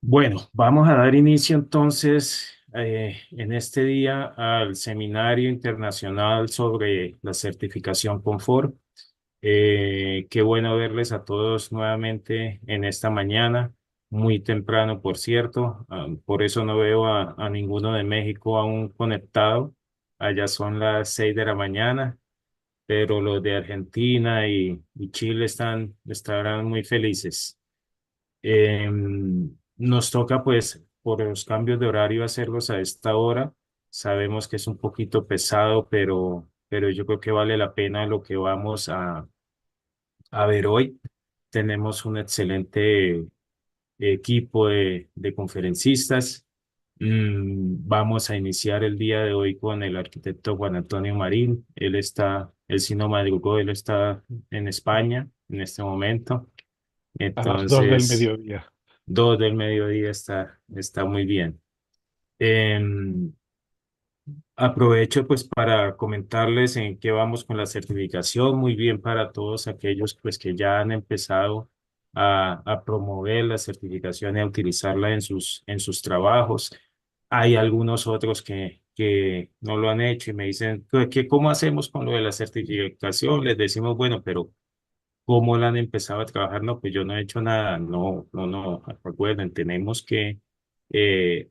Bueno, vamos a dar inicio entonces en este día al Seminario Internacional sobre la certificación Confort. Qué bueno verles a todos nuevamente en esta mañana, muy temprano, por cierto. Por eso no veo a ninguno de México aún conectado. Allá son las 6 de la mañana, pero los de Argentina y Chile estarán muy felices. Nos toca, pues, por los cambios de horario hacerlos a esta hora. Sabemos que es un poquito pesado, pero yo creo que vale la pena lo que vamos a ver hoy. Tenemos un excelente equipo de conferencistas. Vamos a iniciar el día de hoy con el arquitecto Juan Antonio Marín. Él sí no madrugó, él está en España en este momento. A las 2 del Entonces, mediodía. 2 del mediodía está muy bien. Em, Aprovecho pues para comentarles en qué vamos con la certificación. Muy bien para todos aquellos pues que ya han empezado a promover la certificación y a utilizarla en sus trabajos. Hay algunos otros que no lo han hecho y me dicen, ¿cómo hacemos con lo de la certificación? Les decimos, bueno, pero ¿cómo la han empezado a trabajar? No, pues yo no he hecho nada. No, no, no. Recuerden,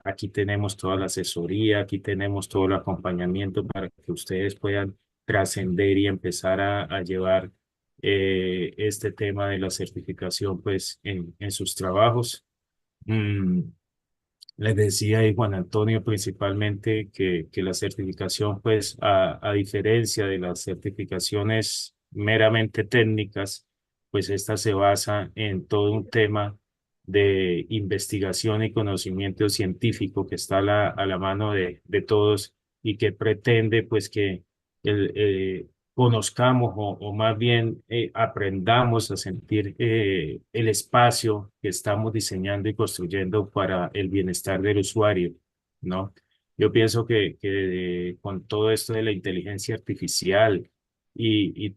aquí tenemos toda la asesoría, aquí tenemos todo el acompañamiento para que ustedes puedan trascender y empezar a llevar este tema de la certificación pues en sus trabajos. Mm, Les decía ahí Juan Antonio principalmente que la certificación, pues a diferencia de las certificaciones meramente técnicas, pues esta se basa en todo un tema de investigación y conocimiento científico que está a la mano de todos y que pretende pues que conozcamos o más bien aprendamos a sentir el espacio que estamos diseñando y construyendo para el bienestar del usuario, ¿no? Yo pienso que con todo esto de la inteligencia artificial y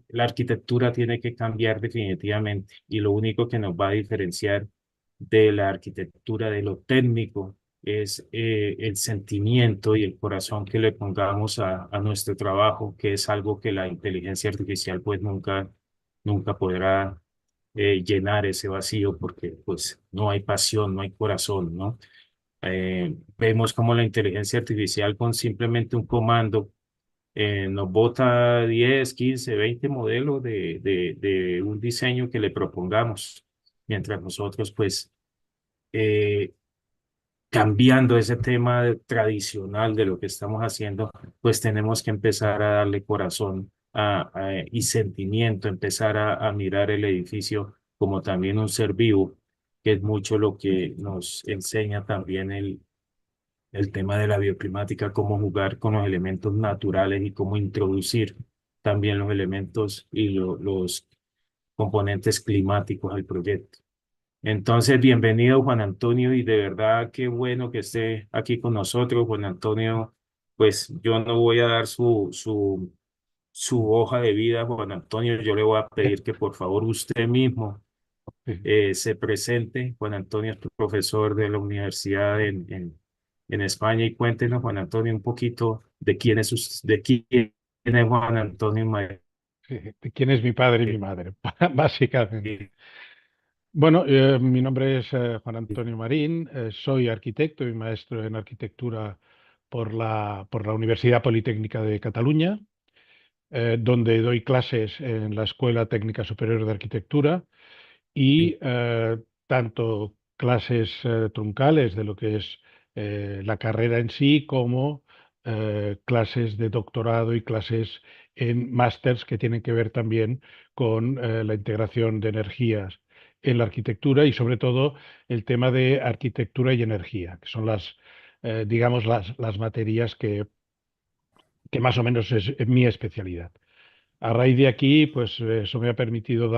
la arquitectura tiene que cambiar definitivamente y lo único que nos va a diferenciar de la arquitectura, de lo técnico, es el sentimiento y el corazón que le pongamos a nuestro trabajo, que es algo que la inteligencia artificial pues nunca podrá llenar ese vacío porque pues no hay pasión, no hay corazón, ¿no? Vemos como la inteligencia artificial con simplemente un comando nos bota 10, 15, 20 modelos de un diseño que le propongamos, mientras nosotros pues eh, cambiando ese tema tradicional de lo que estamos haciendo, pues tenemos que empezar a darle corazón y sentimiento, empezar a mirar el edificio como también un ser vivo, que es mucho lo que nos enseña también el tema de la bioclimática, cómo jugar con los elementos naturales y cómo introducir también los elementos y los componentes climáticos al proyecto. Entonces, bienvenido Juan Antonio y de verdad qué bueno que esté aquí con nosotros. Juan Antonio, pues yo no voy a dar su hoja de vida, Juan Antonio, yo le voy a pedir que por favor usted mismo Sí. se presente. Juan Antonio es profesor de la universidad en España y cuéntenos, Juan Antonio, un poquito de quién es Juan Antonio María. Sí, de quién es mi padre y mi madre, básicamente. Bueno, mi nombre es Juan Antonio Marín, soy arquitecto y maestro en arquitectura por la Universidad Politécnica de Cataluña, donde doy clases en la Escuela Técnica Superior de Arquitectura y tanto clases truncales de lo que es la carrera en sí, como clases de doctorado y clases en másters que tienen que ver también con la integración de energías en la arquitectura y sobre todo el tema de arquitectura y energía, que son digamos, las materias que más o menos es mi especialidad. A raíz de aquí, pues eso me ha permitido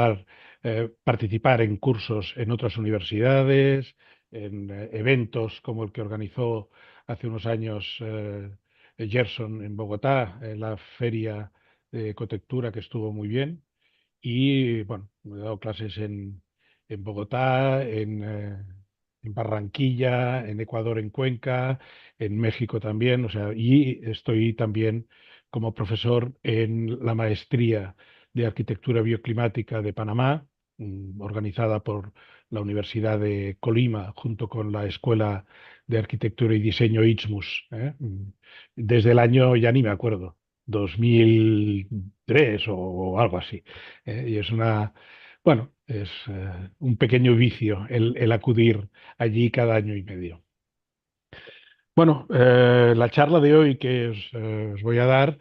participar en cursos en otras universidades, en eventos como el que organizó hace unos años Gerson en Bogotá, en la feria de ecotectura que estuvo muy bien. Y bueno, he dado clases en Bogotá, en Barranquilla, en Ecuador, en Cuenca, en México también, o sea, y estoy también como profesor en la maestría de arquitectura bioclimática de Panamá, organizada por la Universidad de Colima junto con la Escuela de Arquitectura y Diseño ITSMUS, ¿eh? Desde el año, ya ni me acuerdo, 2003 o algo así. Y es bueno, es un pequeño vicio el acudir allí cada año y medio. Bueno, la charla de hoy que os voy a dar,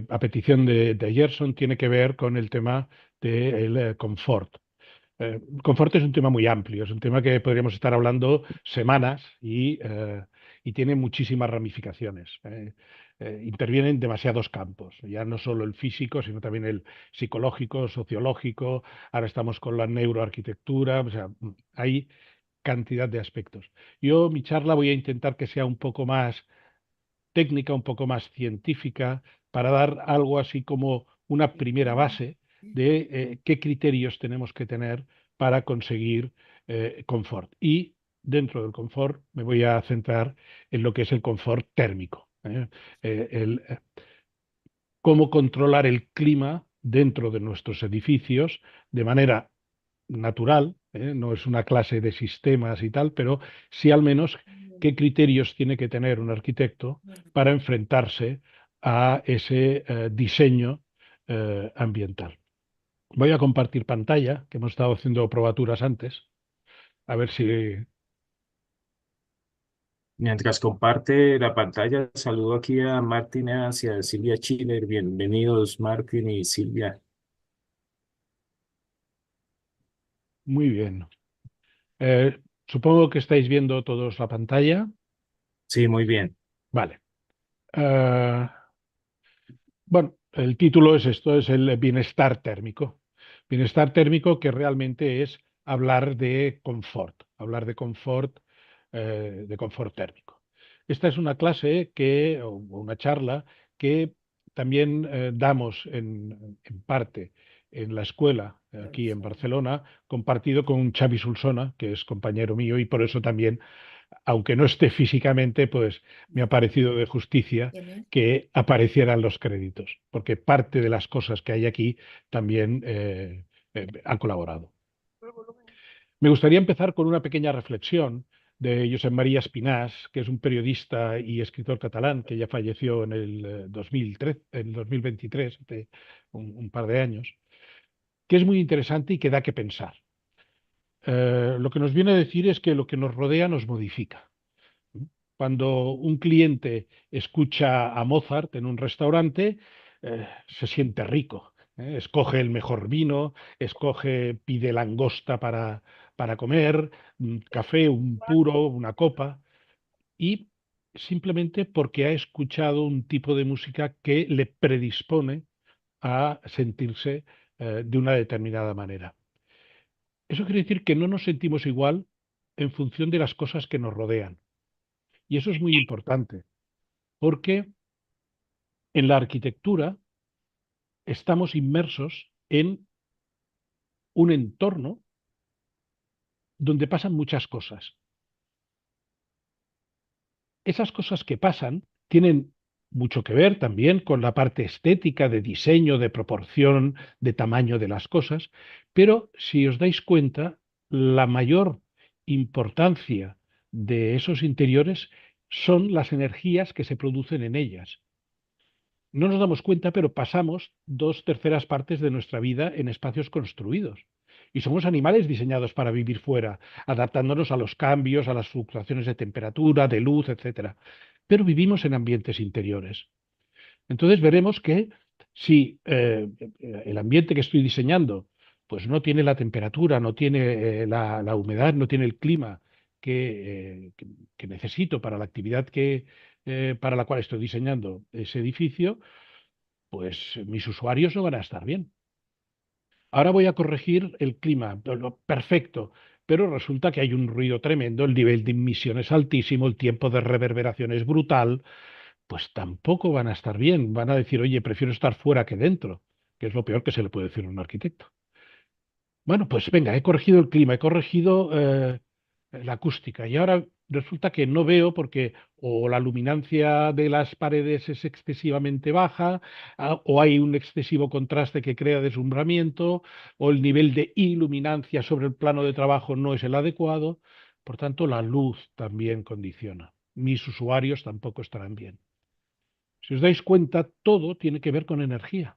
a petición de Gerson, tiene que ver con el tema del confort. Confort es un tema muy amplio, es un tema que podríamos estar hablando semanas y tiene muchísimas ramificaciones. Intervienen demasiados campos, ya no solo el físico, sino también el psicológico, sociológico. Ahora estamos con la neuroarquitectura, o sea, hay cantidad de aspectos. Yo mi charla voy a intentar que sea un poco más técnica, un poco más científica, para dar algo así como una primera base de qué criterios tenemos que tener para conseguir confort. Y dentro del confort me voy a centrar en lo que es el confort térmico. Cómo controlar el clima dentro de nuestros edificios de manera natural, no es una clase de sistemas y tal, pero sí al menos qué criterios tiene que tener un arquitecto para enfrentarse a ese diseño ambiental. Voy a compartir pantalla, que hemos estado haciendo probaturas antes, a ver si... Mientras comparte la pantalla, saludo aquí a Martín Evans y a Silvia Chiller. Bienvenidos, Martín y Silvia. Muy bien. Supongo que estáis viendo todos la pantalla. Sí, muy bien. Vale. Eh, Bueno, el título es esto, es el bienestar térmico. Bienestar térmico que realmente es hablar de confort térmico. Esta es una clase o una charla que también damos en parte en la escuela aquí en Barcelona, compartido con Xavi Solsona, que es compañero mío y por eso también aunque no esté físicamente, pues me ha parecido de justicia que aparecieran los créditos, porque parte de las cosas que hay aquí también han colaborado. Me gustaría empezar con una pequeña reflexión de Josep María Espinàs, que es un periodista y escritor catalán que ya falleció en el 2003, en el 2023, hace un par de años, que es muy interesante y que da que pensar. Lo que nos viene a decir es que lo que nos rodea nos modifica. Cuando un cliente escucha a Mozart en un restaurante, se siente rico. Escoge el mejor vino, pide langosta para comer, café, un puro, una copa, y simplemente porque ha escuchado un tipo de música que le predispone a sentirse de una determinada manera. Eso quiere decir que no nos sentimos igual en función de las cosas que nos rodean. Y eso es muy importante, porque en la arquitectura estamos inmersos en un entorno donde pasan muchas cosas. Esas cosas que pasan tienen mucho que ver también con la parte estética, de diseño, de proporción, de tamaño de las cosas, pero si os dais cuenta, la mayor importancia de esos interiores son las energías que se producen en ellas. No nos damos cuenta, pero pasamos dos terceras partes de nuestra vida en espacios construidos. Y somos animales diseñados para vivir fuera, adaptándonos a los cambios, a las fluctuaciones de temperatura, de luz, etcétera. Pero vivimos en ambientes interiores. Entonces veremos que si el ambiente que estoy diseñando pues no tiene la temperatura, no tiene la humedad, no tiene el clima que necesito para la actividad para la cual estoy diseñando ese edificio, pues mis usuarios no van a estar bien. Ahora voy a corregir el clima, perfecto, pero resulta que hay un ruido tremendo, el nivel de emisión es altísimo, el tiempo de reverberación es brutal, pues tampoco van a estar bien. Van a decir, oye, prefiero estar fuera que dentro, que es lo peor que se le puede decir a un arquitecto. Bueno, pues venga, he corregido el clima, he corregido la acústica. Y ahora resulta que no veo porque o la luminancia de las paredes es excesivamente baja, o hay un excesivo contraste que crea deslumbramiento, o el nivel de iluminancia sobre el plano de trabajo no es el adecuado. Por tanto, la luz también condiciona. Mis usuarios tampoco estarán bien. Si os dais cuenta, todo tiene que ver con energía.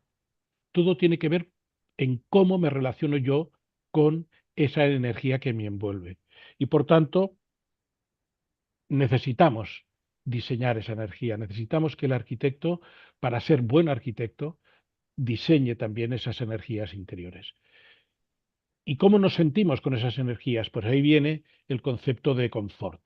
Todo tiene que ver en cómo me relaciono yo con esa energía que me envuelve. Y por tanto, necesitamos diseñar esa energía, necesitamos que el arquitecto, para ser buen arquitecto, diseñe también esas energías interiores. ¿Y cómo nos sentimos con esas energías? Pues ahí viene el concepto de confort.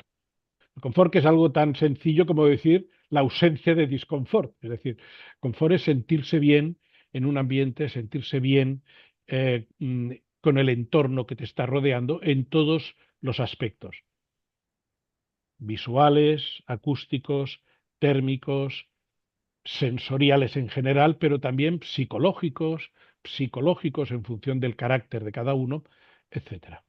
El confort, que es algo tan sencillo como decir la ausencia de disconfort. Es decir, confort es sentirse bien en un ambiente, sentirse bien con el entorno que te está rodeando en todos los aspectos, visuales, acústicos, térmicos, sensoriales en general, pero también psicológicos en función del carácter de cada uno, etcétera.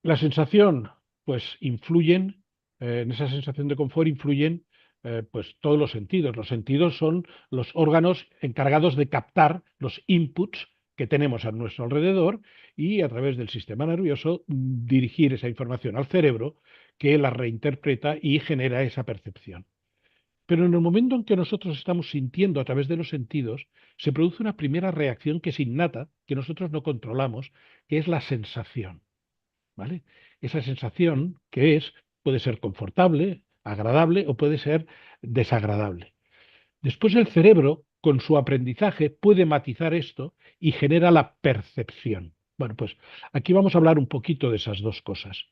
La sensación, pues influyen, en esa sensación de confort influyen pues todos los sentidos. Los sentidos son los órganos encargados de captar los inputs que tenemos a nuestro alrededor y a través del sistema nervioso dirigir esa información al cerebro que la reinterpreta y genera esa percepción. Pero en el momento en que nosotros estamos sintiendo a través de los sentidos, se produce una primera reacción que es innata, que nosotros no controlamos, que es la sensación. ¿Vale? Esa sensación que es, puede ser confortable, agradable o puede ser desagradable. Después el cerebro, con su aprendizaje, puede matizar esto y genera la percepción. Bueno, pues aquí vamos a hablar un poquito de esas dos cosas.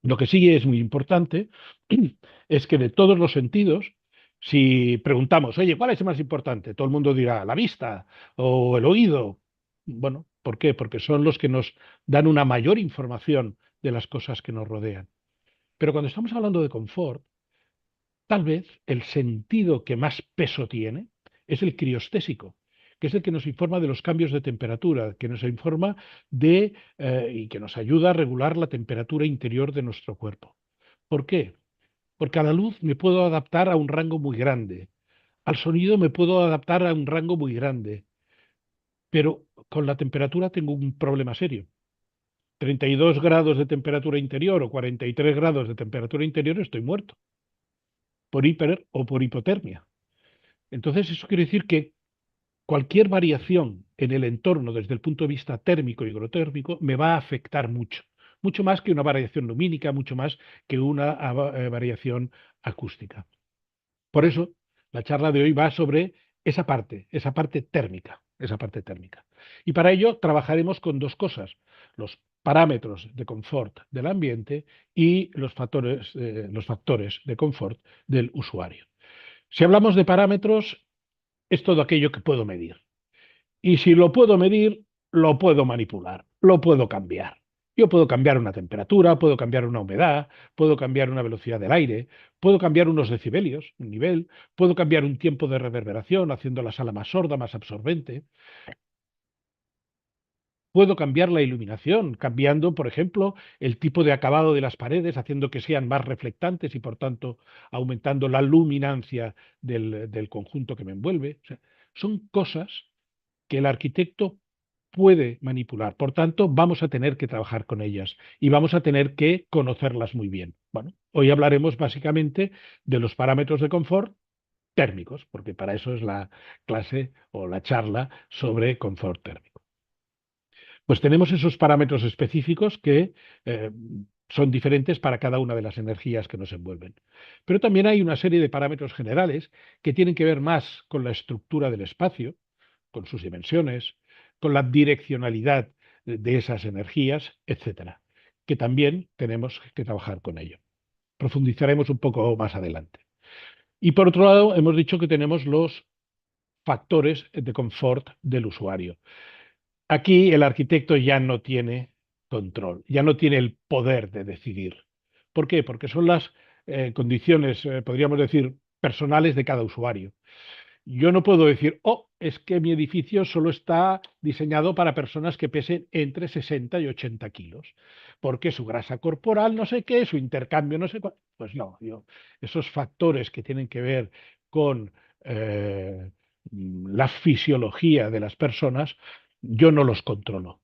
Lo que sí es muy importante es que de todos los sentidos, si preguntamos, oye, ¿cuál es el más importante? Todo el mundo dirá la vista o el oído. Bueno, ¿por qué? Porque son los que nos dan una mayor información de las cosas que nos rodean. Pero cuando estamos hablando de confort, tal vez el sentido que más peso tiene es el criostésico, que es el que nos informa de los cambios de temperatura, que nos informa y que nos ayuda a regular la temperatura interior de nuestro cuerpo. ¿Por qué? Porque a la luz me puedo adaptar a un rango muy grande, al sonido me puedo adaptar a un rango muy grande, pero con la temperatura tengo un problema serio. 32 grados de temperatura interior o 43 grados de temperatura interior estoy muerto por hiper o por hipotermia. Entonces eso quiere decir que cualquier variación en el entorno desde el punto de vista térmico y hidrotérmico me va a afectar mucho, mucho más que una variación lumínica, mucho más que una variación acústica. Por eso, la charla de hoy va sobre esa parte térmica, esa parte térmica. Y para ello trabajaremos con dos cosas, los parámetros de confort del ambiente y los factores de confort del usuario. Si hablamos de parámetros, es todo aquello que puedo medir. Y si lo puedo medir, lo puedo manipular, lo puedo cambiar. Yo puedo cambiar una temperatura, puedo cambiar una humedad, puedo cambiar una velocidad del aire, puedo cambiar unos decibelios, un nivel, puedo cambiar un tiempo de reverberación haciendo la sala más sorda, más absorbente. Puedo cambiar la iluminación, cambiando, por ejemplo, el tipo de acabado de las paredes, haciendo que sean más reflectantes y, por tanto, aumentando la luminancia del conjunto que me envuelve. O sea, son cosas que el arquitecto puede manipular. Por tanto, vamos a tener que trabajar con ellas y vamos a tener que conocerlas muy bien. Bueno, hoy hablaremos básicamente de los parámetros de confort térmicos, porque para eso es la clase o la charla sobre confort térmico. Pues tenemos esos parámetros específicos que son diferentes para cada una de las energías que nos envuelven. Pero también hay una serie de parámetros generales que tienen que ver más con la estructura del espacio, con sus dimensiones, con la direccionalidad de esas energías, etcétera, que también tenemos que trabajar con ello. Profundizaremos un poco más adelante. Y por otro lado, hemos dicho que tenemos los factores de confort del usuario. Aquí el arquitecto ya no tiene control, ya no tiene el poder de decidir. ¿Por qué? Porque son las condiciones, podríamos decir, personales de cada usuario. Yo no puedo decir, oh, es que mi edificio solo está diseñado para personas que pesen entre 60 y 80 kilos, porque su grasa corporal no sé qué, su intercambio no sé cuál. Pues no, esos factores que tienen que ver con eh, la fisiología de las personas, yo no los controlo,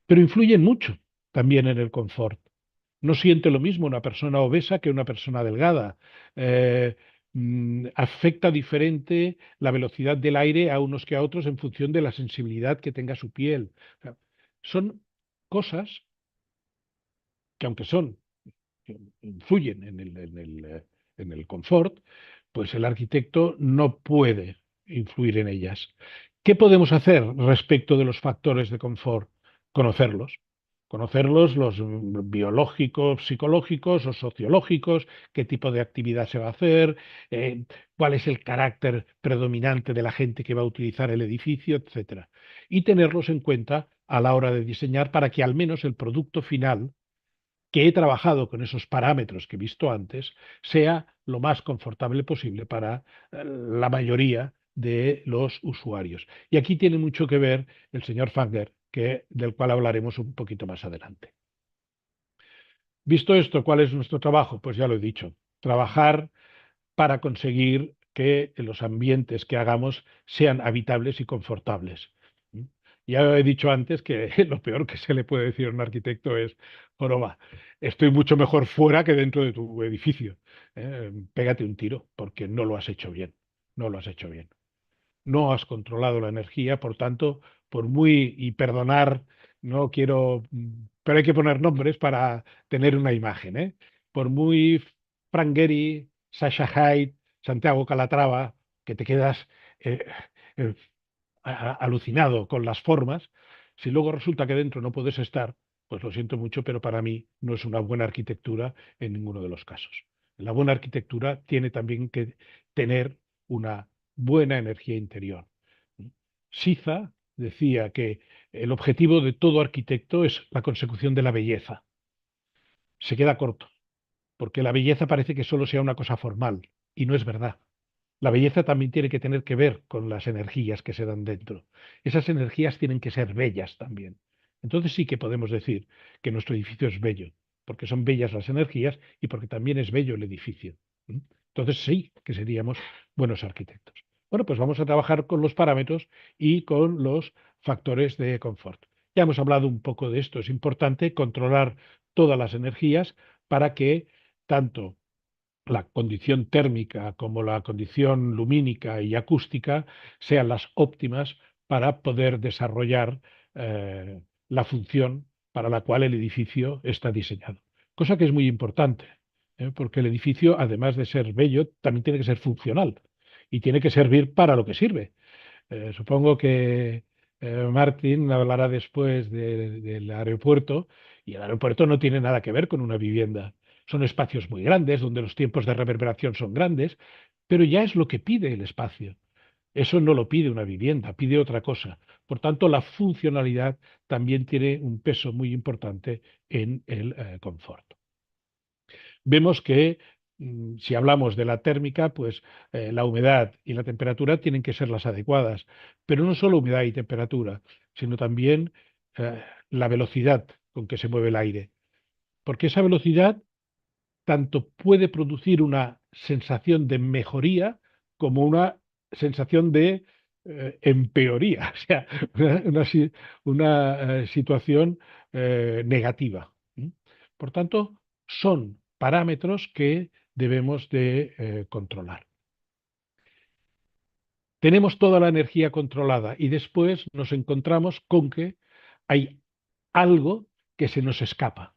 pero influyen mucho también en el confort. No siente lo mismo una persona obesa que una persona delgada. Eh, Afecta diferente la velocidad del aire a unos que a otros en función de la sensibilidad que tenga su piel. O sea, son cosas que aunque son influyen en el confort, pues el arquitecto no puede influir en ellas. ¿Qué podemos hacer respecto de los factores de confort? Conocerlos. Conocerlos, los biológicos, psicológicos o sociológicos, qué tipo de actividad se va a hacer, cuál es el carácter predominante de la gente que va a utilizar el edificio, etcétera. Y tenerlos en cuenta a la hora de diseñar para que al menos el producto final que he trabajado con esos parámetros que he visto antes, sea lo más confortable posible para la mayoría de los usuarios. Y aquí tiene mucho que ver el señor Fangler, del cual hablaremos un poquito más adelante. Visto esto, ¿cuál es nuestro trabajo? Pues ya lo he dicho, trabajar para conseguir que los ambientes que hagamos sean habitables y confortables. ¿Mm? Ya he dicho antes que lo peor que se le puede decir a un arquitecto es, joroba, estoy mucho mejor fuera que dentro de tu edificio. Pégate un tiro porque no lo has hecho bien. No lo has hecho bien. No has controlado la energía, por tanto, por muy, y perdonar, no quiero, pero hay que poner nombres para tener una imagen, ¿eh? Por muy Frank Gehry, Sasha Hyde, Santiago Calatrava, que te quedas eh, eh, alucinado con las formas, si luego resulta que dentro no puedes estar, pues lo siento mucho, pero para mí no es una buena arquitectura en ninguno de los casos. La buena arquitectura tiene también que tener una buena energía interior. Siza decía que el objetivo de todo arquitecto es la consecución de la belleza. Se queda corto, porque la belleza parece que solo sea una cosa formal, y no es verdad. La belleza también tiene que tener que ver con las energías que se dan dentro. Esas energías tienen que ser bellas también. Entonces sí que podemos decir que nuestro edificio es bello, porque son bellas las energías y porque también es bello el edificio. ¿Mm? Entonces sí que seríamos buenos arquitectos. Bueno, pues vamos a trabajar con los parámetros y con los factores de confort. Ya hemos hablado un poco de esto. Es importante controlar todas las energías para que tanto la condición térmica como la condición lumínica y acústica sean las óptimas para poder desarrollar la función para la cual el edificio está diseñado. Cosa que es muy importante, porque el edificio, además de ser bello, también tiene que ser funcional y tiene que servir para lo que sirve. Supongo que Martin hablará después del aeropuerto y el aeropuerto no tiene nada que ver con una vivienda. Son espacios muy grandes donde los tiempos de reverberación son grandes, pero ya es lo que pide el espacio. Eso no lo pide una vivienda, pide otra cosa. Por tanto, la funcionalidad también tiene un peso muy importante en el confort. Vemos que si hablamos de la térmica, pues la humedad y la temperatura tienen que ser las adecuadas, pero no solo humedad y temperatura, sino también la velocidad con que se mueve el aire, porque esa velocidad tanto puede producir una sensación de mejoría como una sensación de empeoría, o sea, una situación negativa. ¿M? Por tanto, son parámetros que debemos de controlar. Tenemos toda la energía controlada y después nos encontramos con que hay algo que se nos escapa,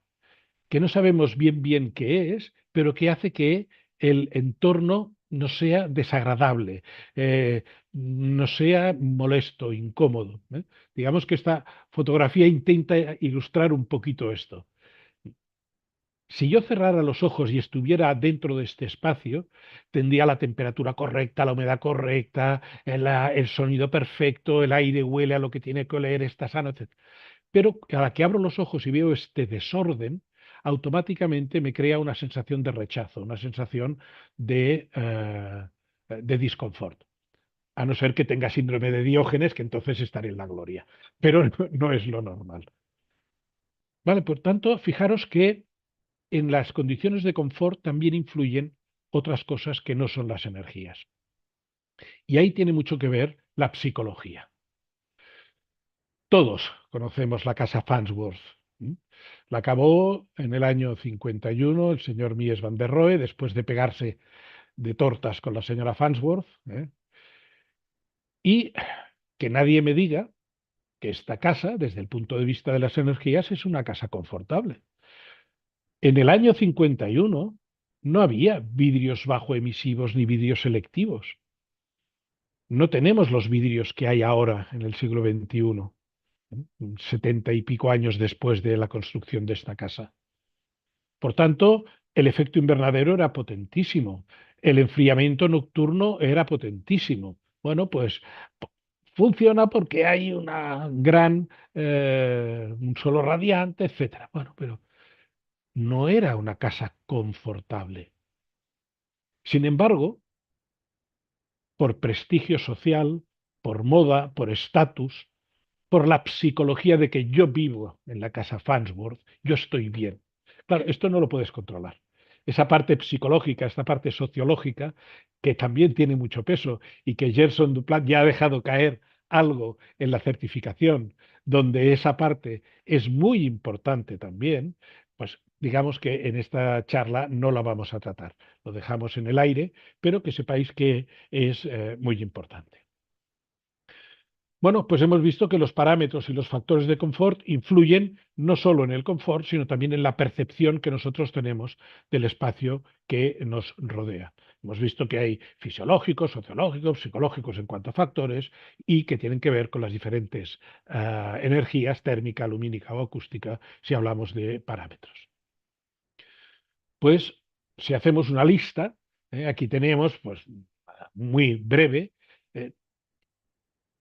que no sabemos bien qué es, pero que hace que el entorno no sea desagradable, no sea molesto, incómodo. Digamos que esta fotografía intenta ilustrar un poquito esto. Si yo cerrara los ojos y estuviera dentro de este espacio, tendría la temperatura correcta, la humedad correcta, el sonido perfecto, el aire huele a lo que tiene que oler, está sano, etc. Pero a la que abro los ojos y veo este desorden, automáticamente me crea una sensación de rechazo, una sensación de disconfort. a no ser que tenga síndrome de Diógenes, que entonces estaré en la gloria. Pero no es lo normal. Vale, por tanto, fijaros que en las condiciones de confort también influyen otras cosas que no son las energías. Y ahí tiene mucho que ver la psicología. Todos conocemos la casa Farnsworth. ¿M? La acabó en el año 51 el señor Mies van der Rohe, después de pegarse de tortas con la señora Farnsworth. Y que nadie me diga que esta casa, desde el punto de vista de las energías, es una casa confortable. En el año 51 no había vidrios bajo emisivos ni vidrios selectivos. No tenemos los vidrios que hay ahora en el siglo XXI, 70 y pico años después de la construcción de esta casa. Por tanto, el efecto invernadero era potentísimo, el enfriamiento nocturno era potentísimo. Bueno, pues funciona porque hay un solo radiante, etcétera. Bueno, pero no era una casa confortable. Sin embargo, por prestigio social, por moda, por estatus, por la psicología de que yo vivo en la casa Farnsworth, yo estoy bien. Claro, esto no lo puedes controlar. Esa parte psicológica, esta parte sociológica, que también tiene mucho peso y que Gerson Duplat ya ha dejado caer algo en la certificación, donde esa parte es muy importante también, pues digamos que en esta charla no la vamos a tratar. Lo dejamos en el aire, pero que sepáis que es muy importante. Bueno, pues hemos visto que los parámetros y los factores de confort influyen no solo en el confort, sino también en la percepción que nosotros tenemos del espacio que nos rodea. Hemos visto que hay fisiológicos, sociológicos, psicológicos en cuanto a factores y que tienen que ver con las diferentes energías térmica, lumínica o acústica si hablamos de parámetros. Pues si hacemos una lista, aquí tenemos, pues muy breve, eh,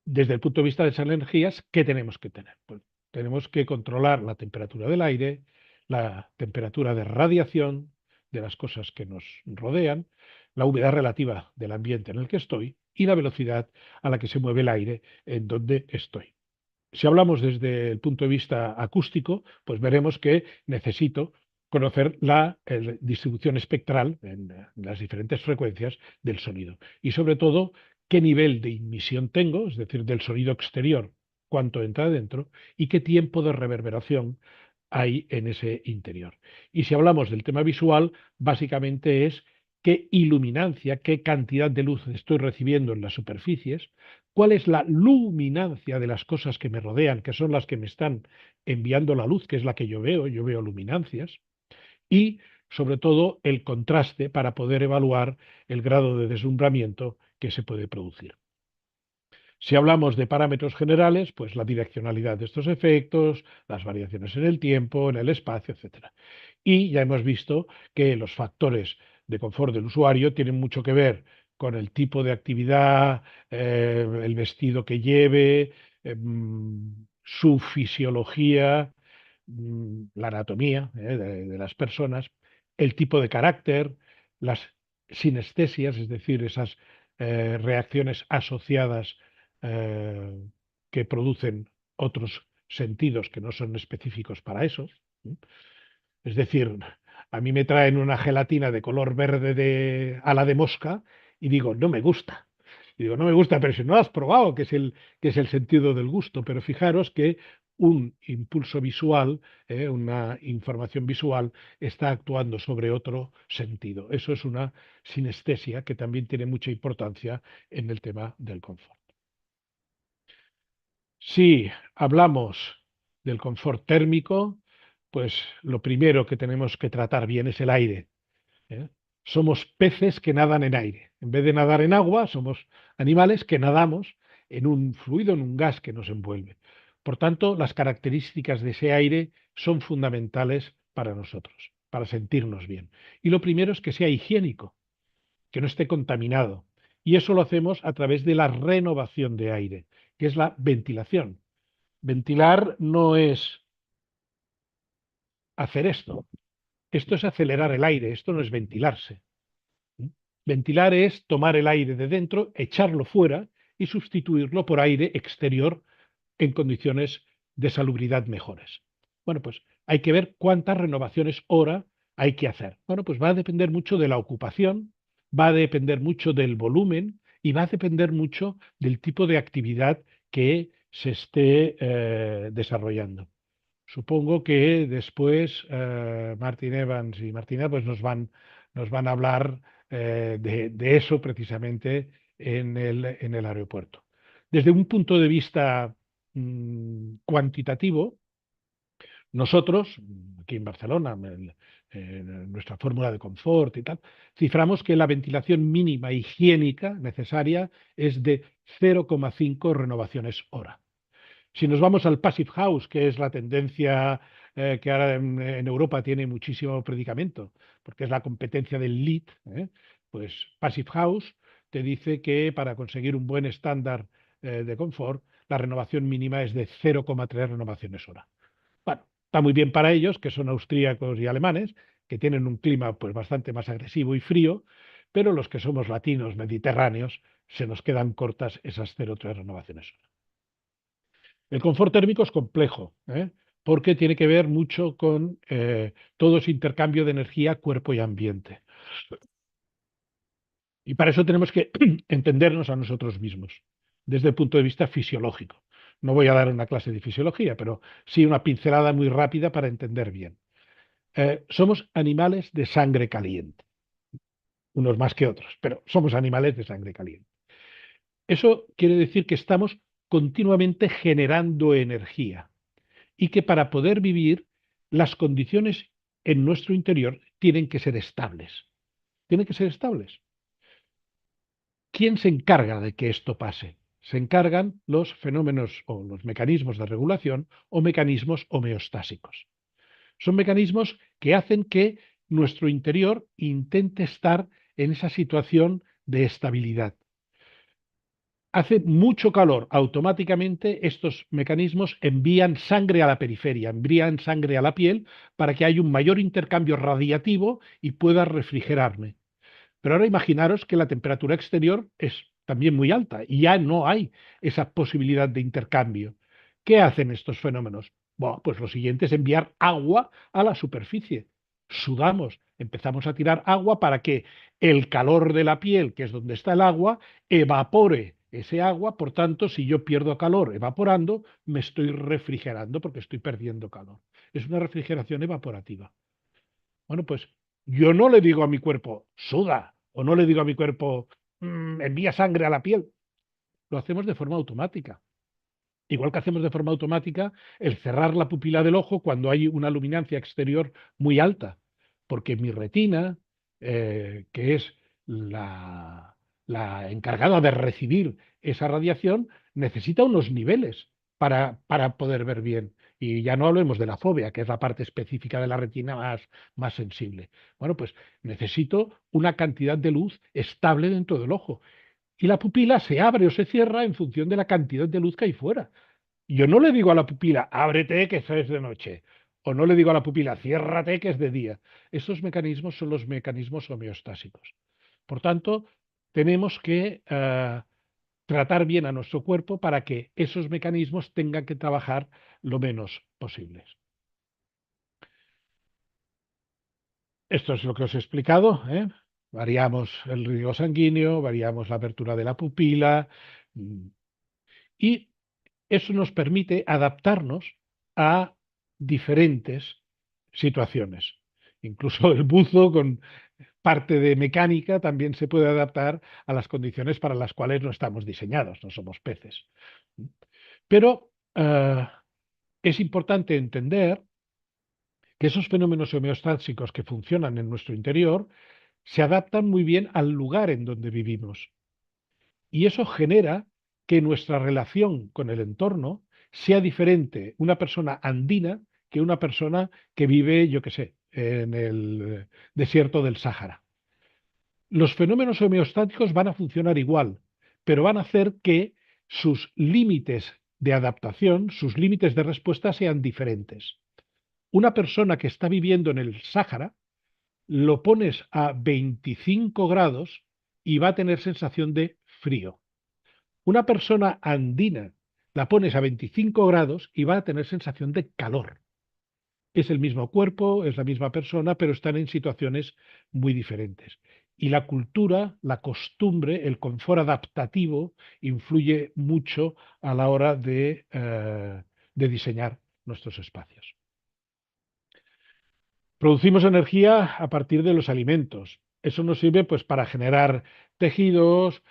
desde el punto de vista de esas energías, ¿qué tenemos que tener? Pues tenemos que controlar la temperatura del aire, la temperatura de radiación de las cosas que nos rodean, la humedad relativa del ambiente en el que estoy y la velocidad a la que se mueve el aire en donde estoy. Si hablamos desde el punto de vista acústico, pues veremos que necesito conocer la distribución espectral en las diferentes frecuencias del sonido y sobre todo qué nivel de emisión tengo, es decir, del sonido exterior, cuánto entra adentro y qué tiempo de reverberación hay en ese interior. Y si hablamos del tema visual, básicamente es qué iluminancia, qué cantidad de luz estoy recibiendo en las superficies, cuál es la luminancia de las cosas que me rodean, que son las que me están enviando la luz, que es la que yo veo luminancias, y sobre todo el contraste para poder evaluar el grado de deslumbramiento que se puede producir. Si hablamos de parámetros generales, pues la direccionalidad de estos efectos, las variaciones en el tiempo, en el espacio, etcétera. Y ya hemos visto que los factores de confort del usuario tienen mucho que ver con el tipo de actividad, el vestido que lleve, su fisiología, la anatomía de las personas, el tipo de carácter, las sinestesias, es decir, esas reacciones asociadas eh, que producen otros sentidos que no son específicos para esos. Es decir, a mí me traen una gelatina de color verde de ala de mosca y digo, no me gusta. Y digo, no me gusta, pero si no lo has probado, que es el sentido del gusto. Pero fijaros que un impulso visual, una información visual, está actuando sobre otro sentido. Eso es una sinestesia que también tiene mucha importancia en el tema del confort. Si hablamos del confort térmico, pues lo primero que tenemos que tratar bien es el aire. ¿Eh? Somos peces que nadan en aire. En vez de nadar en agua, somos animales que nadamos en un fluido, en un gas que nos envuelve. Por tanto, las características de ese aire son fundamentales para nosotros, para sentirnos bien. Y lo primero es que sea higiénico, que no esté contaminado. Y eso lo hacemos a través de la renovación de aire, que es la ventilación. Ventilar no es hacer esto. Esto es acelerar el aire, esto no es ventilarse. Ventilar es tomar el aire de dentro, echarlo fuera y sustituirlo por aire exterior en condiciones de salubridad mejores. Bueno, pues hay que ver cuántas renovaciones hora hay que hacer. Bueno, pues va a depender mucho de la ocupación, va a depender mucho del volumen y va a depender mucho del tipo de actividad que se esté desarrollando. Supongo que después Martin Evans y Martina pues nos van a hablar de eso precisamente en el aeropuerto. Desde un punto de vista cuantitativo, nosotros, aquí en Barcelona, nuestra fórmula de confort y tal, ciframos que la ventilación mínima higiénica necesaria es de 0,5 renovaciones hora. Si nos vamos al Passive House, que es la tendencia que ahora en Europa tiene muchísimo predicamento, porque es la competencia del LEED, pues Passive House te dice que para conseguir un buen estándar de confort, la renovación mínima es de 0,3 renovaciones hora. Bueno, está muy bien para ellos, que son austríacos y alemanes, que tienen un clima pues bastante más agresivo y frío, pero los que somos latinos, mediterráneos, se nos quedan cortas esas 0,3 renovaciones hora. El confort térmico es complejo, porque tiene que ver mucho con todo ese intercambio de energía, cuerpo y ambiente. Y para eso tenemos que entendernos a nosotros mismos, desde el punto de vista fisiológico. No voy a dar una clase de fisiología, pero sí una pincelada muy rápida para entender bien. Somos animales de sangre caliente, unos más que otros, pero somos animales de sangre caliente. Eso quiere decir que estamos continuamente generando energía y que para poder vivir las condiciones en nuestro interior tienen que ser estables. Tienen que ser estables. ¿Quién se encarga de que esto pase? Se encargan los fenómenos o los mecanismos de regulación o mecanismos homeostásicos. Son mecanismos que hacen que nuestro interior intente estar en esa situación de estabilidad. Hace mucho calor, automáticamente estos mecanismos envían sangre a la periferia, envían sangre a la piel para que haya un mayor intercambio radiativo y pueda refrigerarme. Pero ahora imaginaros que la temperatura exterior es también muy alta y ya no hay esa posibilidad de intercambio. ¿Qué hacen estos fenómenos? Bueno, pues lo siguiente es enviar agua a la superficie. Sudamos, empezamos a tirar agua para que el calor de la piel, que es donde está el agua, evapore ese agua. Por tanto, si yo pierdo calor evaporando, me estoy refrigerando porque estoy perdiendo calor. Es una refrigeración evaporativa. Bueno, pues yo no le digo a mi cuerpo, suda, o no le digo a mi cuerpo, envía sangre a la piel. Lo hacemos de forma automática. Igual que hacemos de forma automática el cerrar la pupila del ojo cuando hay una luminancia exterior muy alta, porque mi retina, que es la encargada de recibir esa radiación, necesita unos niveles para poder ver bien. Y ya no hablemos de la fobia, que es la parte específica de la retina más sensible. Bueno, pues necesito una cantidad de luz estable dentro del ojo. Y la pupila se abre o se cierra en función de la cantidad de luz que hay fuera. Yo no le digo a la pupila, ábrete que eso es de noche. O no le digo a la pupila, ciérrate que es de día. Esos mecanismos son los mecanismos homeostásicos. Por tanto, tenemos que tratar bien a nuestro cuerpo para que esos mecanismos tengan que trabajar lo menos posibles. Esto es lo que os he explicado, ¿eh? Variamos el riego sanguíneo, variamos la apertura de la pupila y eso nos permite adaptarnos a diferentes situaciones. Incluso el buzo con parte de mecánica también se puede adaptar a las condiciones para las cuales no estamos diseñados, no somos peces. Pero es importante entender que esos fenómenos homeostásicos que funcionan en nuestro interior se adaptan muy bien al lugar en donde vivimos. Y eso genera que nuestra relación con el entorno sea diferente una persona andina que una persona que vive, yo qué sé, en el desierto del Sáhara. Los fenómenos homeostáticos van a funcionar igual, pero van a hacer que sus límites de adaptación, sus límites de respuesta sean diferentes. Una persona que está viviendo en el Sáhara, lo pones a 25 grados y va a tener sensación de frío. Una persona andina la pones a 25 grados y va a tener sensación de calor. Es el mismo cuerpo, es la misma persona, pero están en situaciones muy diferentes. Y la cultura, la costumbre, el confort adaptativo influye mucho a la hora de diseñar nuestros espacios. Producimos energía a partir de los alimentos. Eso nos sirve pues para generar tejidos,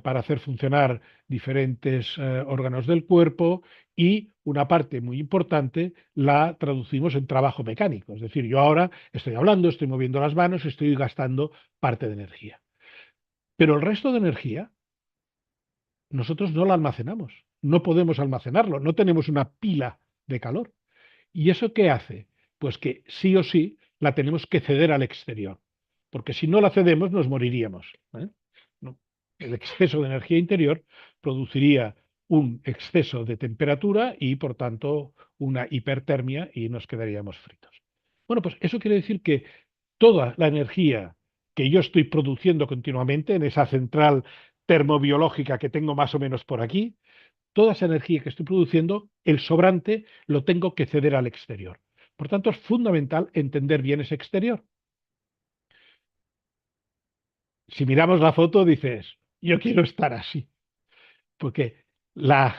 para hacer funcionar diferentes órganos del cuerpo y una parte muy importante la traducimos en trabajo mecánico. Es decir, yo ahora estoy hablando, estoy moviendo las manos, estoy gastando parte de energía. Pero el resto de energía nosotros no la almacenamos, no podemos almacenarlo, no tenemos una pila de calor. ¿Y eso qué hace? Pues que sí o sí la tenemos que ceder al exterior, porque si no la cedemos nos moriríamos, ¿eh? No. El exceso de energía interior produciría un exceso de temperatura y por tanto una hipertermia y nos quedaríamos fritos. Bueno, pues eso quiere decir que toda la energía que yo estoy produciendo continuamente en esa central termobiológica que tengo más o menos por aquí, toda esa energía que estoy produciendo, el sobrante lo tengo que ceder al exterior. Por tanto, es fundamental entender bien ese exterior. Si miramos la foto, dices, yo quiero estar así, porque la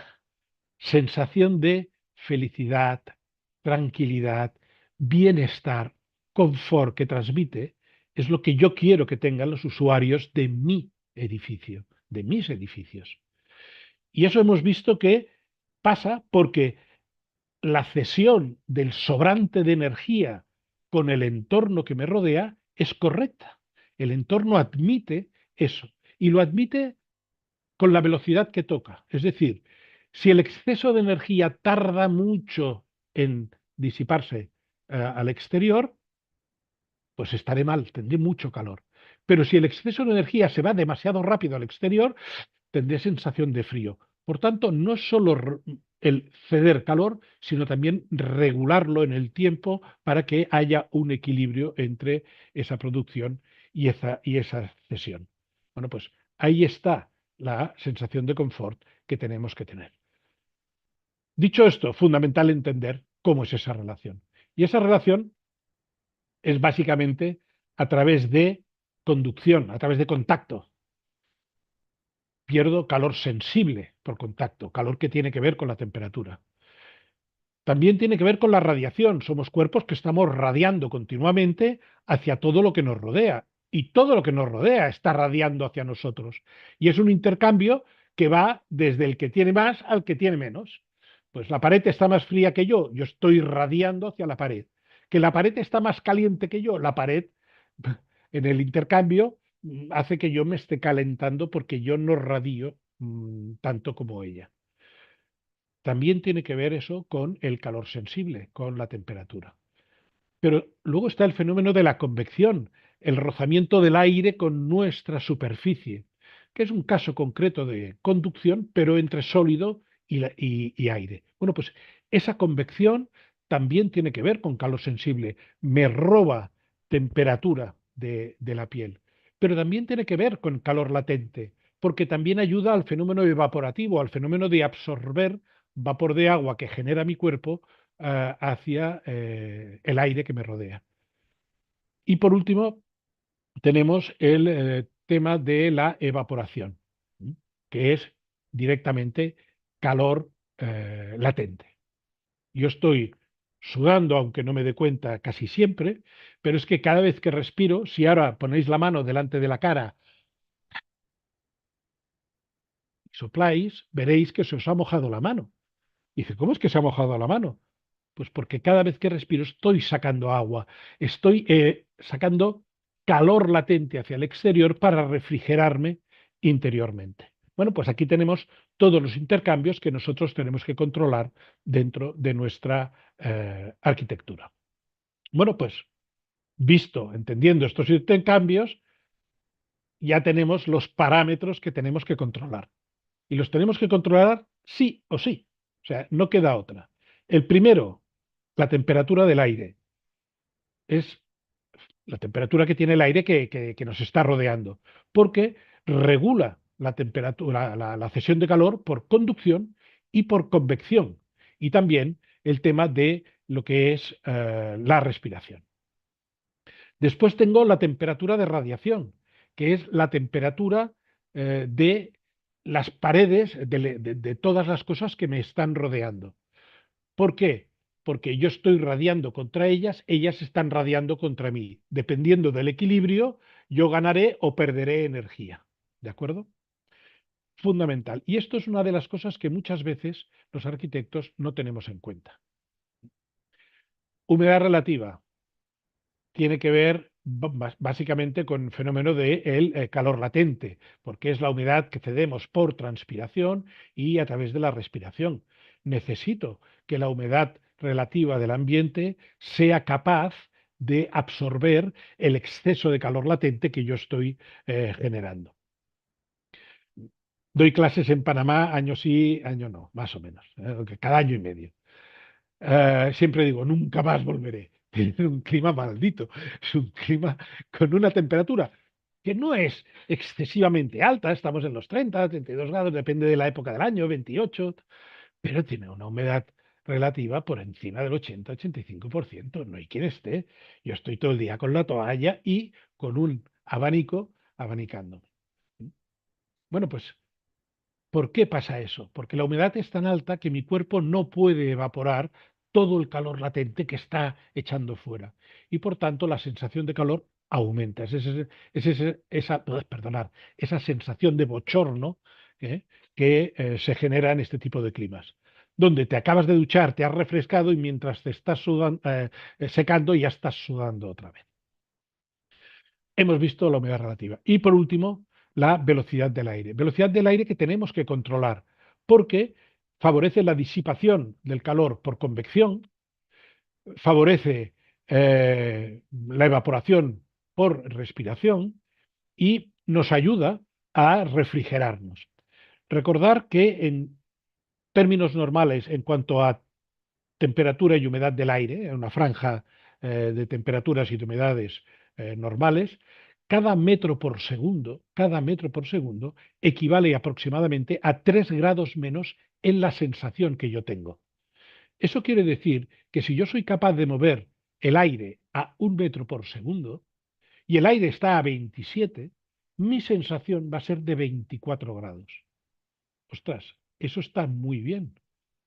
sensación de felicidad, tranquilidad, bienestar, confort que transmite, es lo que yo quiero que tengan los usuarios de mi edificio, de mis edificios. Y eso hemos visto que pasa porque la cesión del sobrante de energía con el entorno que me rodea es correcta. El entorno admite eso y lo admite con la velocidad que toca. Es decir, si el exceso de energía tarda mucho en disiparse al exterior, pues estaré mal, tendré mucho calor. Pero si el exceso de energía se va demasiado rápido al exterior, tendré sensación de frío. Por tanto, no es solo el ceder calor, sino también regularlo en el tiempo para que haya un equilibrio entre esa producción y esa cesión. Bueno, pues ahí está la sensación de confort que tenemos que tener. Dicho esto, fundamental entender cómo es esa relación. Y esa relación es básicamente a través de conducción, a través de contacto. Pierdo calor sensible por contacto, calor que tiene que ver con la temperatura. También tiene que ver con la radiación. Somos cuerpos que estamos radiando continuamente hacia todo lo que nos rodea. Y todo lo que nos rodea está radiando hacia nosotros. Y es un intercambio que va desde el que tiene más al que tiene menos. Pues la pared está más fría que yo estoy radiando hacia la pared. Que la pared está más caliente que yo, la pared en el intercambio hace que yo me esté calentando porque yo no radio tanto como ella. También tiene que ver eso con el calor sensible, con la temperatura. Pero luego está el fenómeno de la convección, el rozamiento del aire con nuestra superficie, que es un caso concreto de conducción, pero entre sólido y aire. Bueno, pues esa convección también tiene que ver con calor sensible, me roba temperatura de la piel, pero también tiene que ver con calor latente, porque también ayuda al fenómeno evaporativo, al fenómeno de absorber vapor de agua que genera mi cuerpo hacia el aire que me rodea. Y por último, tenemos el tema de la evaporación, que es directamente calor latente. Yo estoy sudando, aunque no me dé cuenta casi siempre, pero es que cada vez que respiro, si ahora ponéis la mano delante de la cara y sopláis, veréis que se os ha mojado la mano. Y dice, ¿cómo es que se ha mojado la mano? Pues porque cada vez que respiro estoy sacando agua, estoy sacando calor latente hacia el exterior para refrigerarme interiormente. Bueno, pues aquí tenemos todos los intercambios que nosotros tenemos que controlar dentro de nuestra arquitectura. Bueno, pues visto, entendiendo estos intercambios, ya tenemos los parámetros que tenemos que controlar. Y los tenemos que controlar sí o sí. O sea, no queda otra. El primero, la temperatura del aire. Es la temperatura que tiene el aire que nos está rodeando, porque regula la temperatura, la cesión de calor por conducción y por convección. Y también el tema de lo que es la respiración. Después tengo la temperatura de radiación, que es la temperatura de las paredes de todas las cosas que me están rodeando. ¿Por qué? Porque yo estoy radiando contra ellas, ellas están radiando contra mí. Dependiendo del equilibrio, yo ganaré o perderé energía. ¿De acuerdo? Fundamental. Y esto es una de las cosas que muchas veces los arquitectos no tenemos en cuenta. Humedad relativa tiene que ver básicamente con el fenómeno del calor latente, porque es la humedad que cedemos por transpiración y a través de la respiración. Necesito que la humedad relativa del ambiente sea capaz de absorber el exceso de calor latente que yo estoy generando. Doy clases en Panamá año sí, año no, más o menos, cada año y medio. Siempre digo, nunca más volveré. Es un clima maldito, es un clima con una temperatura que no es excesivamente alta, estamos en los 30, 32 grados, depende de la época del año, 28, pero tiene una humedad relativa por encima del 80-85%. No hay quien esté. Yo estoy todo el día con la toalla y con un abanico abanicándome. Bueno, pues ¿por qué pasa eso? Porque la humedad es tan alta que mi cuerpo no puede evaporar todo el calor latente que está echando fuera. Y por tanto la sensación de calor aumenta. Esa sensación de bochorno ¿eh? que se genera en este tipo de climas. Donde te acabas de duchar, te has refrescado y mientras te estás secando ya estás sudando otra vez. Hemos visto la humedad relativa. Y por último, la velocidad del aire. Velocidad del aire que tenemos que controlar porque favorece la disipación del calor por convección, favorece la evaporación por respiración y nos ayuda a refrigerarnos. Recordar que en términos normales, en cuanto a temperatura y humedad del aire, en una franja de temperaturas y de humedades normales, cada metro por segundo equivale aproximadamente a 3 grados menos en la sensación que yo tengo. Eso quiere decir que si yo soy capaz de mover el aire a 1 metro por segundo y el aire está a 27, mi sensación va a ser de 24 grados. Ostras, eso está muy bien.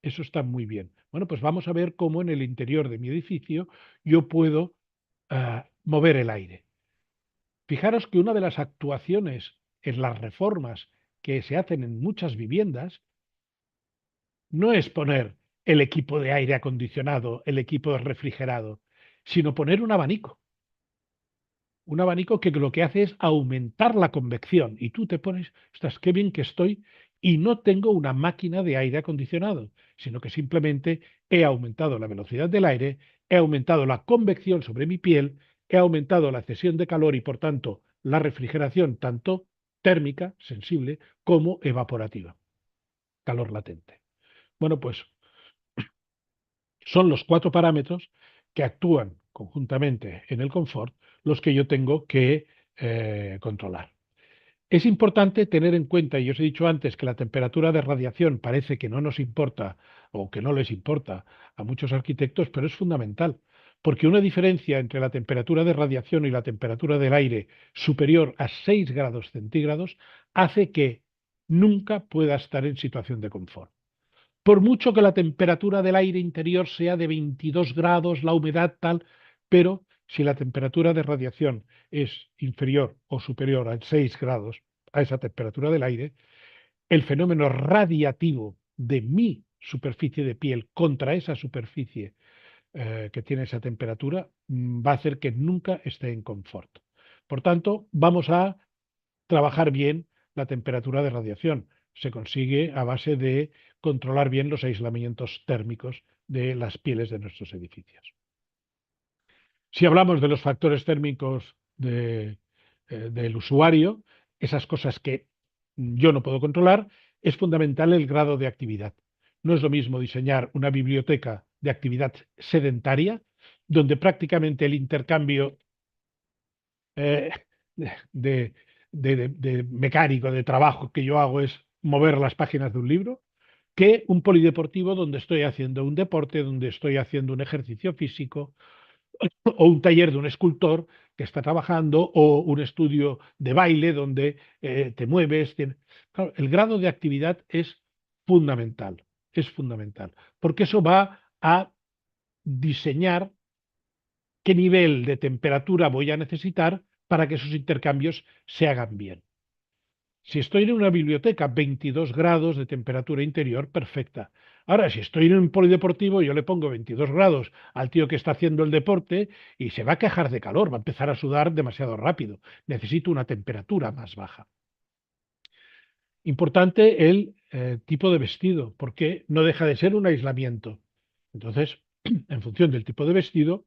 Eso está muy bien. Bueno, pues vamos a ver cómo en el interior de mi edificio yo puedo mover el aire. Fijaros que una de las actuaciones en las reformas que se hacen en muchas viviendas no es poner el equipo de aire acondicionado, el equipo de refrigerado, sino poner un abanico. Un abanico que lo que hace es aumentar la convección y tú te pones, estás qué bien que estoy y no tengo una máquina de aire acondicionado, sino que simplemente he aumentado la velocidad del aire, he aumentado la convección sobre mi piel, he aumentado la cesión de calor y por tanto la refrigeración tanto térmica, sensible, como evaporativa, calor latente. Bueno, pues son los 4 parámetros que actúan conjuntamente en el confort los que yo tengo que controlar. Es importante tener en cuenta, y os he dicho antes, que la temperatura de radiación parece que no nos importa o que no les importa a muchos arquitectos, pero es fundamental, porque una diferencia entre la temperatura de radiación y la temperatura del aire superior a 6 grados centígrados hace que nunca pueda estar en situación de confort. Por mucho que la temperatura del aire interior sea de 22 grados, la humedad tal, pero si la temperatura de radiación es inferior o superior a 6 grados, a esa temperatura del aire, el fenómeno radiativo de mi superficie de piel contra esa superficie que tiene esa temperatura va a hacer que nunca esté en confort. Por tanto, vamos a trabajar bien la temperatura de radiación. Se consigue a base de controlar bien los aislamientos térmicos de las pieles de nuestros edificios. Si hablamos de los factores térmicos del usuario, esas cosas que yo no puedo controlar, es fundamental el grado de actividad. No es lo mismo diseñar una biblioteca de actividad sedentaria, donde prácticamente el intercambio eh, de, de mecánico, de trabajo que yo hago es mover las páginas de un libro, que un polideportivo donde estoy haciendo un deporte, donde estoy haciendo un ejercicio físico, o un taller de un escultor que está trabajando, o un estudio de baile donde te mueves. Claro, el grado de actividad es fundamental, porque eso va a diseñar qué nivel de temperatura voy a necesitar para que esos intercambios se hagan bien. Si estoy en una biblioteca, 22 grados de temperatura interior, perfecta. Ahora, si estoy en un polideportivo, yo le pongo 22 grados al tío que está haciendo el deporte y se va a quejar de calor, va a empezar a sudar demasiado rápido. Necesito una temperatura más baja. Importante el tipo de vestido, porque no deja de ser un aislamiento. Entonces, en función del tipo de vestido,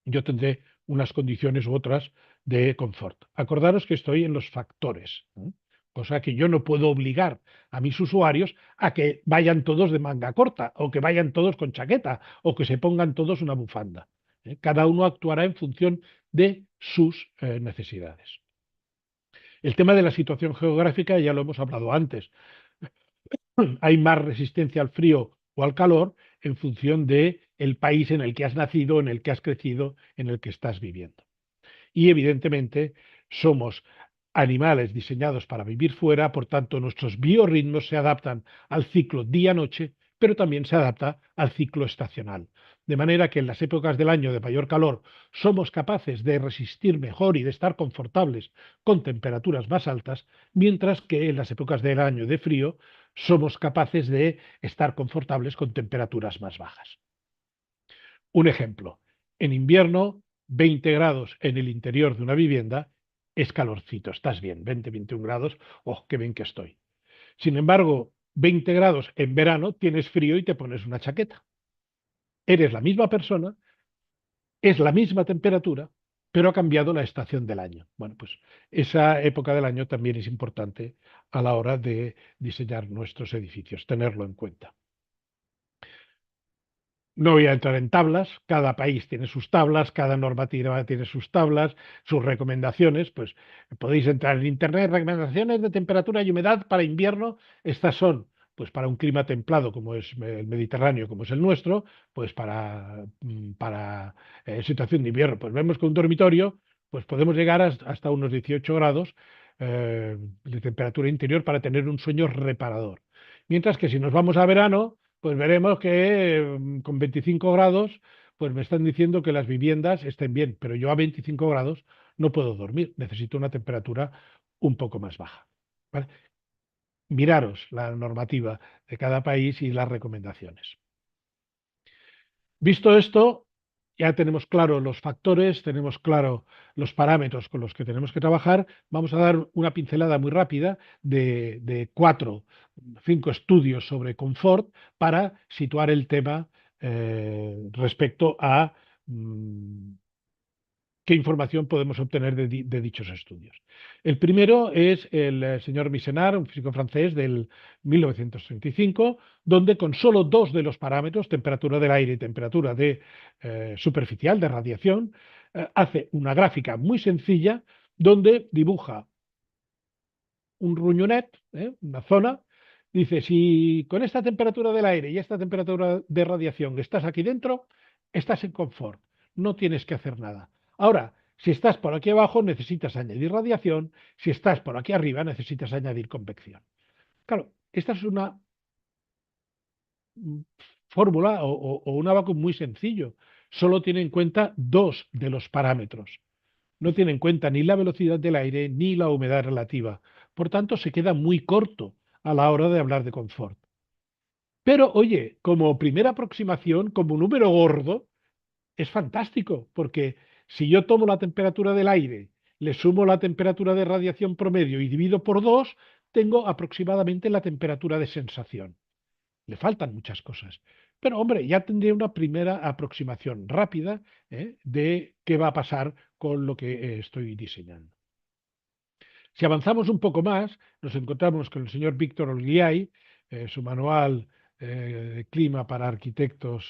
yo tendré unas condiciones u otras de confort. Acordaros que estoy en los factores, ¿eh? Cosa que yo no puedo obligar a mis usuarios a que vayan todos de manga corta, o que vayan todos con chaqueta, o que se pongan todos una bufanda, ¿eh? Cada uno actuará en función de sus necesidades. El tema de la situación geográfica ya lo hemos hablado antes. Hay más resistencia al frío o al calor en función de el país en el que has nacido, en el que has crecido, en el que estás viviendo. Y evidentemente somos animales diseñados para vivir fuera, por tanto nuestros biorritmos se adaptan al ciclo día-noche, pero también se adapta al ciclo estacional. De manera que en las épocas del año de mayor calor somos capaces de resistir mejor y de estar confortables con temperaturas más altas, mientras que en las épocas del año de frío somos capaces de estar confortables con temperaturas más bajas. Un ejemplo, en invierno, 20 grados en el interior de una vivienda es calorcito, estás bien, 20, 21 grados, oh, qué bien que estoy. Sin embargo, 20 grados en verano tienes frío y te pones una chaqueta. Eres la misma persona, es la misma temperatura, pero ha cambiado la estación del año. Bueno, pues esa época del año también es importante a la hora de diseñar nuestros edificios, tenerlo en cuenta. No voy a entrar en tablas, cada país tiene sus tablas, cada normativa tiene sus tablas, sus recomendaciones, pues podéis entrar en internet, recomendaciones de temperatura y humedad para invierno, estas son, pues para un clima templado como es el Mediterráneo, como es el nuestro, pues para situación de invierno, pues vemos que un dormitorio, pues podemos llegar hasta unos 18 grados de temperatura interior para tener un sueño reparador. Mientras que si nos vamos a verano, pues veremos que con 25 grados, pues me están diciendo que las viviendas estén bien, pero yo a 25 grados no puedo dormir, necesito una temperatura un poco más baja. ¿Vale? Miraros la normativa de cada país y las recomendaciones. Visto esto, ya tenemos claro los factores, tenemos claro los parámetros con los que tenemos que trabajar. Vamos a dar una pincelada muy rápida de 4, 5 estudios sobre confort para situar el tema respecto a qué información podemos obtener de dichos estudios. El primero es el señor Misenard, un físico francés del 1935, donde con solo dos de los parámetros, temperatura del aire y temperatura superficial, de radiación, hace una gráfica muy sencilla donde dibuja un ruñonet, una zona, dice, si con esta temperatura del aire y esta temperatura de radiación estás aquí dentro, estás en confort, no tienes que hacer nada. Ahora, si estás por aquí abajo, necesitas añadir radiación, si estás por aquí arriba, necesitas añadir convección. Claro, esta es una mm, fórmula o un abaco muy sencillo, solo tiene en cuenta dos de los parámetros. No tiene en cuenta ni la velocidad del aire ni la humedad relativa. Por tanto, se queda muy corto a la hora de hablar de confort. Pero, oye, como primera aproximación, como número gordo, es fantástico, porque si yo tomo la temperatura del aire, le sumo la temperatura de radiación promedio y divido por 2, tengo aproximadamente la temperatura de sensación. Le faltan muchas cosas. Pero, hombre, ya tendré una primera aproximación rápida de qué va a pasar con lo que estoy diseñando. Si avanzamos un poco más, nos encontramos con el señor Víctor Olguiay, su manual de clima para arquitectos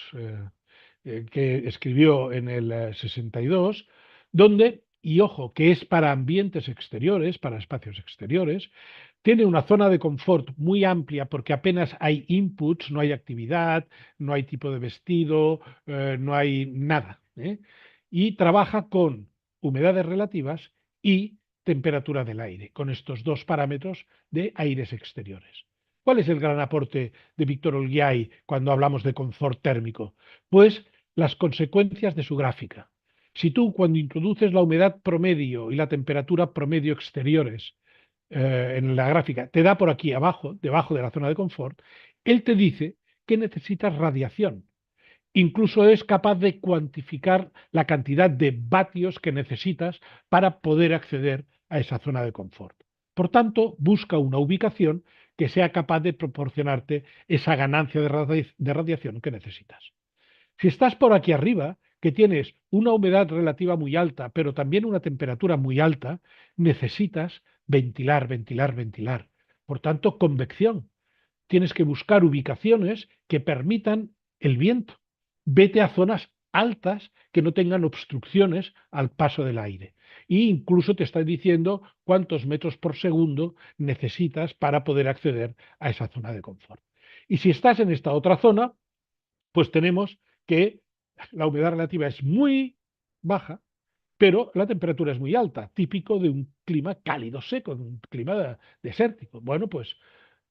que escribió en el 62, donde y ojo, que es para ambientes exteriores, para espacios exteriores, tiene una zona de confort muy amplia porque apenas hay inputs, no hay actividad, no hay tipo de vestido, no hay nada, ¿eh? Y trabaja con humedades relativas y temperatura del aire, con estos dos parámetros de aires exteriores. ¿Cuál es el gran aporte de Víctor Olguiay cuando hablamos de confort térmico? Pues las consecuencias de su gráfica. Si tú cuando introduces la humedad promedio y la temperatura promedio exteriores en la gráfica, te da por aquí abajo, debajo de la zona de confort, él te dice que necesitas radiación. Incluso es capaz de cuantificar la cantidad de vatios que necesitas para poder acceder a esa zona de confort. Por tanto, busca una ubicación que sea capaz de proporcionarte esa ganancia de radiación que necesitas. Si estás por aquí arriba, que tienes una humedad relativa muy alta, pero también una temperatura muy alta, necesitas ventilar, ventilar, ventilar. Por tanto, convección. Tienes que buscar ubicaciones que permitan el viento. Vete a zonas altas que no tengan obstrucciones al paso del aire. E incluso te está diciendo cuántos metros por segundo necesitas para poder acceder a esa zona de confort. Y si estás en esta otra zona, pues tenemos que la humedad relativa es muy baja, pero la temperatura es muy alta, típico de un clima cálido seco, de un clima desértico. Bueno, pues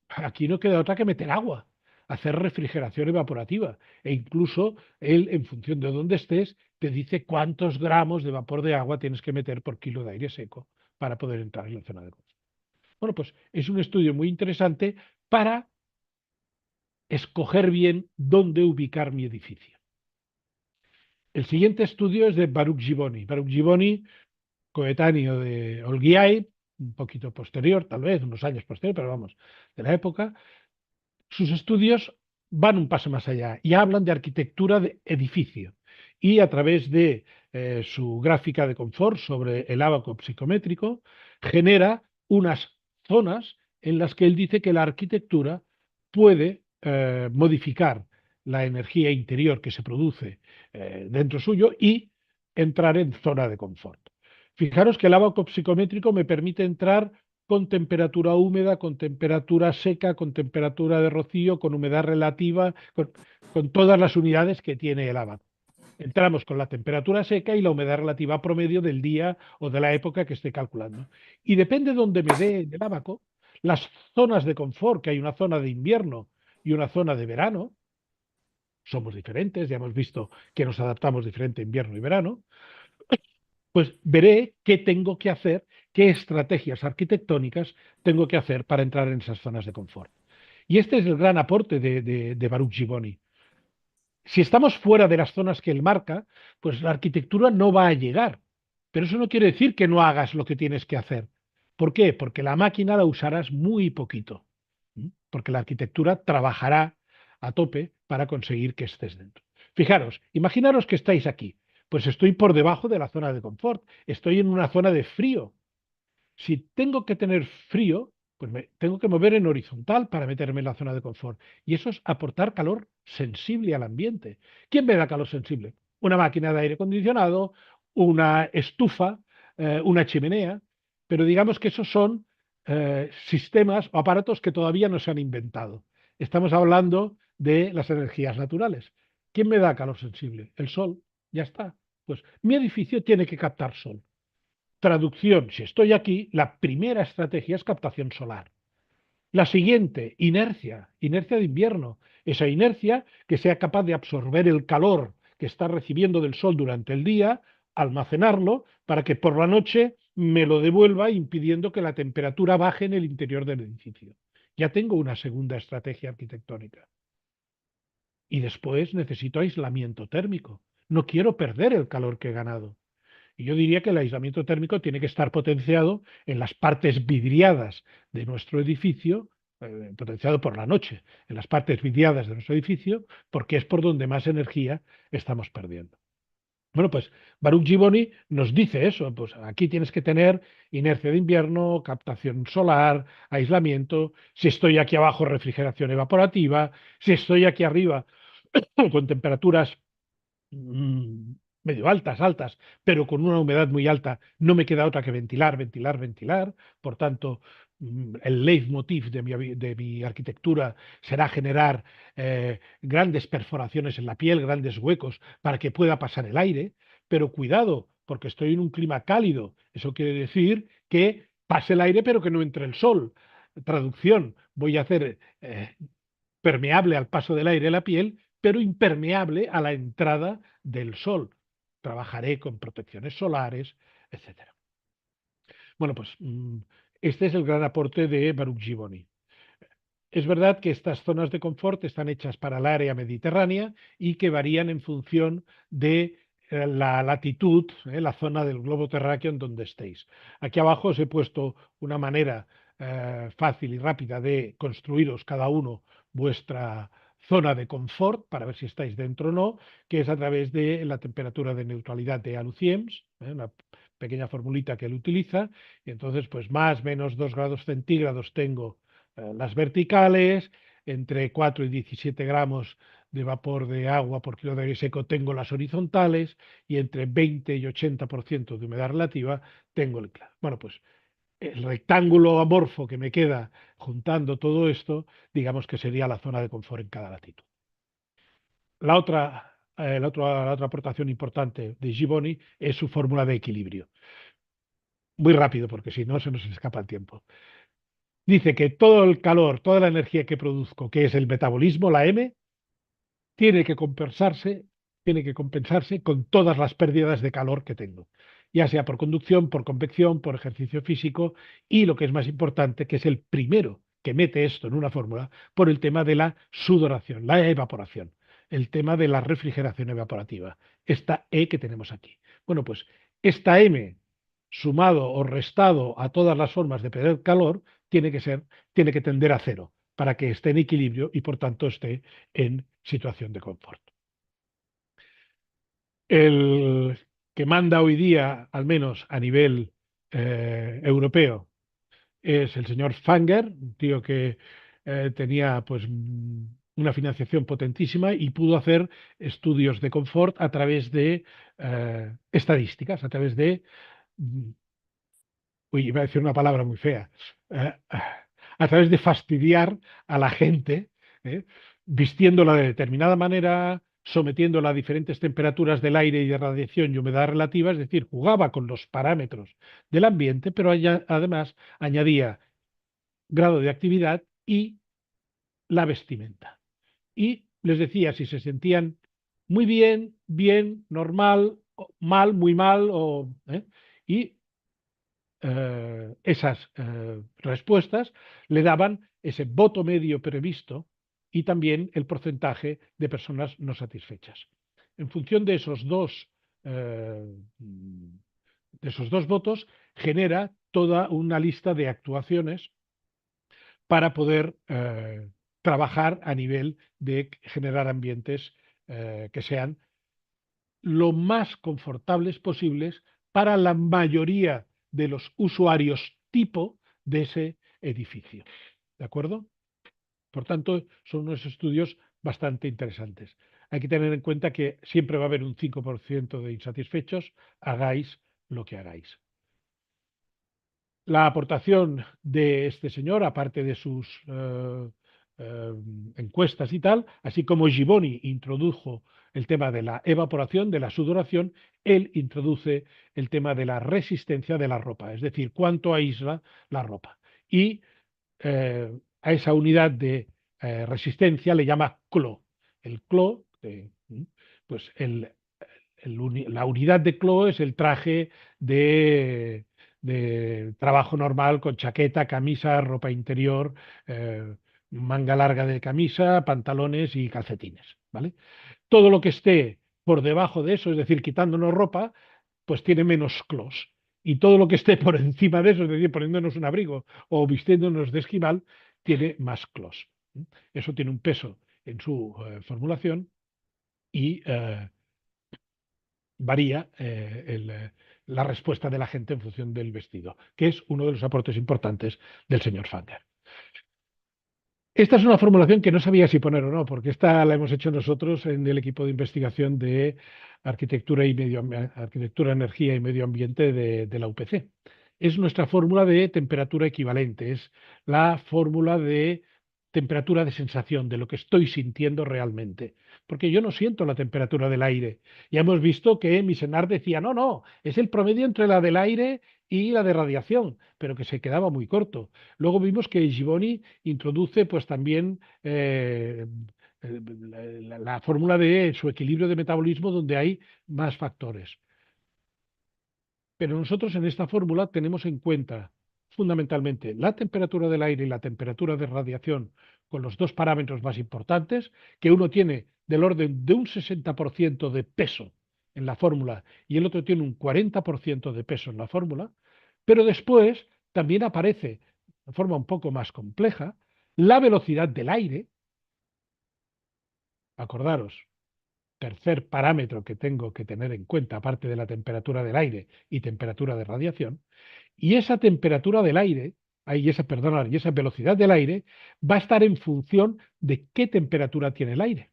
aquí no queda otra que meter agua, hacer refrigeración evaporativa e incluso él, en función de dónde estés, te dice cuántos gramos de vapor de agua tienes que meter por kilo de aire seco para poder entrar en la zona de confort. Bueno, pues es un estudio muy interesante para escoger bien dónde ubicar mi edificio. El siguiente estudio es de Baruch Giboni. Baruch Giboni, coetáneo de Olguiay, un poquito posterior, tal vez, unos años posterior, pero vamos, de la época. Sus estudios van un paso más allá y hablan de arquitectura de edificio. Y a través de su gráfica de confort sobre el ábaco psicométrico, genera unas zonas en las que él dice que la arquitectura puede modificar la energía interior que se produce dentro suyo y entrar en zona de confort. Fijaros que el ábaco psicométrico me permite entrar con temperatura húmeda, con temperatura seca, con temperatura de rocío, con humedad relativa, con todas las unidades que tiene el ábaco. Entramos con la temperatura seca y la humedad relativa promedio del día o de la época que esté calculando. Y depende de donde me dé el ábaco, las zonas de confort, que hay una zona de invierno y una zona de verano, somos diferentes, ya hemos visto que nos adaptamos diferente invierno y verano, pues veré qué tengo que hacer, qué estrategias arquitectónicas tengo que hacer para entrar en esas zonas de confort. Y este es el gran aporte de Baruch Giboni. Si estamos fuera de las zonas que él marca, pues la arquitectura no va a llegar. Pero eso no quiere decir que no hagas lo que tienes que hacer. ¿Por qué? Porque la máquina la usarás muy poquito. Porque la arquitectura trabajará a tope para conseguir que estés dentro. Fijaros, imaginaros que estáis aquí. Pues estoy por debajo de la zona de confort. Estoy en una zona de frío. Si tengo que tener frío, pues me tengo que mover en horizontal para meterme en la zona de confort. Y eso es aportar calor sensible al ambiente. ¿Quién me da calor sensible? Una máquina de aire acondicionado, una estufa, una chimenea. Pero digamos que esos son sistemas o aparatos que todavía no se han inventado. Estamos hablando de las energías naturales. ¿Quién me da calor sensible? El sol. Ya está. Pues mi edificio tiene que captar sol. Traducción, si estoy aquí, la primera estrategia es captación solar. La siguiente, inercia, inercia de invierno. Esa inercia que sea capaz de absorber el calor que está recibiendo del sol durante el día, almacenarlo para que por la noche me lo devuelva impidiendo que la temperatura baje en el interior del edificio. Ya tengo una segunda estrategia arquitectónica. Y después necesito aislamiento térmico. No quiero perder el calor que he ganado. Y yo diría que el aislamiento térmico tiene que estar potenciado en las partes vidriadas de nuestro edificio, potenciado por la noche, en las partes vidriadas de nuestro edificio, porque es por donde más energía estamos perdiendo. Bueno, pues Baruch Giboni nos dice eso, pues aquí tienes que tener inercia de invierno, captación solar, aislamiento, si estoy aquí abajo, refrigeración evaporativa, si estoy aquí arriba con temperaturas mm, medio altas, altas, pero con una humedad muy alta, no me queda otra que ventilar, ventilar, ventilar. Por tanto, el leitmotiv de mi arquitectura será generar grandes perforaciones en la piel, grandes huecos para que pueda pasar el aire. Pero cuidado, porque estoy en un clima cálido. Eso quiere decir que pase el aire, pero que no entre el sol. Traducción, voy a hacer permeable al paso del aire a la piel, pero impermeable a la entrada del sol. Trabajaré con protecciones solares, etcétera. Bueno, pues este es el gran aporte de Baruch Giboni. Es verdad que estas zonas de confort están hechas para el área mediterránea y que varían en función de la latitud, la zona del globo terráqueo en donde estéis. Aquí abajo os he puesto una manera fácil y rápida de construiros cada uno vuestra zona de confort para ver si estáis dentro o no, que es a través de la temperatura de neutralidad de Aluciems, una pequeña formulita que él utiliza, y entonces pues más menos 2 grados centígrados tengo las verticales, entre 4 y 17 gramos de vapor de agua por kilo de aire seco tengo las horizontales y entre 20 y 80% de humedad relativa tengo el claro. Bueno, pues el rectángulo amorfo que me queda juntando todo esto, digamos que sería la zona de confort en cada latitud. La otra aportación importante de Giboni es su fórmula de equilibrio. Muy rápido, porque si no se nos escapa el tiempo. Dice que todo el calor, toda la energía que produzco, que es el metabolismo, la M, tiene que compensarse, tiene que compensarse con todas las pérdidas de calor que tengo, ya sea por conducción, por convección, por ejercicio físico y lo que es más importante, que es el primero que mete esto en una fórmula, por el tema de la sudoración, la evaporación, el tema de la refrigeración evaporativa, esta E que tenemos aquí. Bueno, pues esta M sumado o restado a todas las formas de perder calor, tiene que tender a cero para que esté en equilibrio y por tanto esté en situación de confort. El que manda hoy día, al menos a nivel europeo, es el señor Fanger, un tío que tenía pues una financiación potentísima y pudo hacer estudios de confort a través de estadísticas, a través de uy, iba a decir una palabra muy fea, a través de fastidiar a la gente, ¿eh? Vistiéndola de determinada manera, sometiéndola a diferentes temperaturas del aire y de radiación y humedad relativa, es decir, jugaba con los parámetros del ambiente, pero además añadía grado de actividad y la vestimenta. Y les decía si se sentían muy bien, bien, normal, mal, muy mal, y esas respuestas le daban ese voto medio previsto y también el porcentaje de personas no satisfechas. En función de esos dos votos, genera toda una lista de actuaciones para poder trabajar a nivel de generar ambientes que sean lo más confortables posibles para la mayoría de los usuarios tipo de ese edificio. ¿De acuerdo? Por tanto, son unos estudios bastante interesantes. Hay que tener en cuenta que siempre va a haber un 5% de insatisfechos, hagáis lo que hagáis. La aportación de este señor, aparte de sus eh, encuestas y tal, así como Giboni introdujo el tema de la evaporación, de la sudoración, él introduce el tema de la resistencia de la ropa, es decir, cuánto aísla la ropa. Y a esa unidad de resistencia le llama CLO. El CLO, pues la unidad de CLO es el traje de trabajo normal con chaqueta, camisa, ropa interior, manga larga de camisa, pantalones y calcetines, ¿vale? Todo lo que esté por debajo de eso, es decir, quitándonos ropa, pues tiene menos clos. Y todo lo que esté por encima de eso, es decir, poniéndonos un abrigo o vistiéndonos de esquimal, tiene más clos. Eso tiene un peso en su formulación y varía la respuesta de la gente en función del vestido, que es uno de los aportes importantes del señor Fanger. Esta es una formulación que no sabía si poner o no, porque esta la hemos hecho nosotros en el equipo de investigación de arquitectura, energía y medio ambiente de la UPC. Es nuestra fórmula de temperatura equivalente, es la fórmula de temperatura de sensación, de lo que estoy sintiendo realmente. Porque yo no siento la temperatura del aire. Ya hemos visto que Misenar decía, no, no, es el promedio entre la del aire y la de radiación, pero que se quedaba muy corto. Luego vimos que Givoni introduce pues también la fórmula de su equilibrio de metabolismo donde hay más factores. Pero nosotros en esta fórmula tenemos en cuenta fundamentalmente la temperatura del aire y la temperatura de radiación con los dos parámetros más importantes, que uno tiene del orden de un 60% de peso en la fórmula y el otro tiene un 40% de peso en la fórmula, pero después también aparece de forma un poco más compleja la velocidad del aire. Acordaros, tercer parámetro que tengo que tener en cuenta, aparte de la temperatura del aire y temperatura de radiación, y esa temperatura del aire, y esa velocidad del aire va a estar en función de qué temperatura tiene el aire.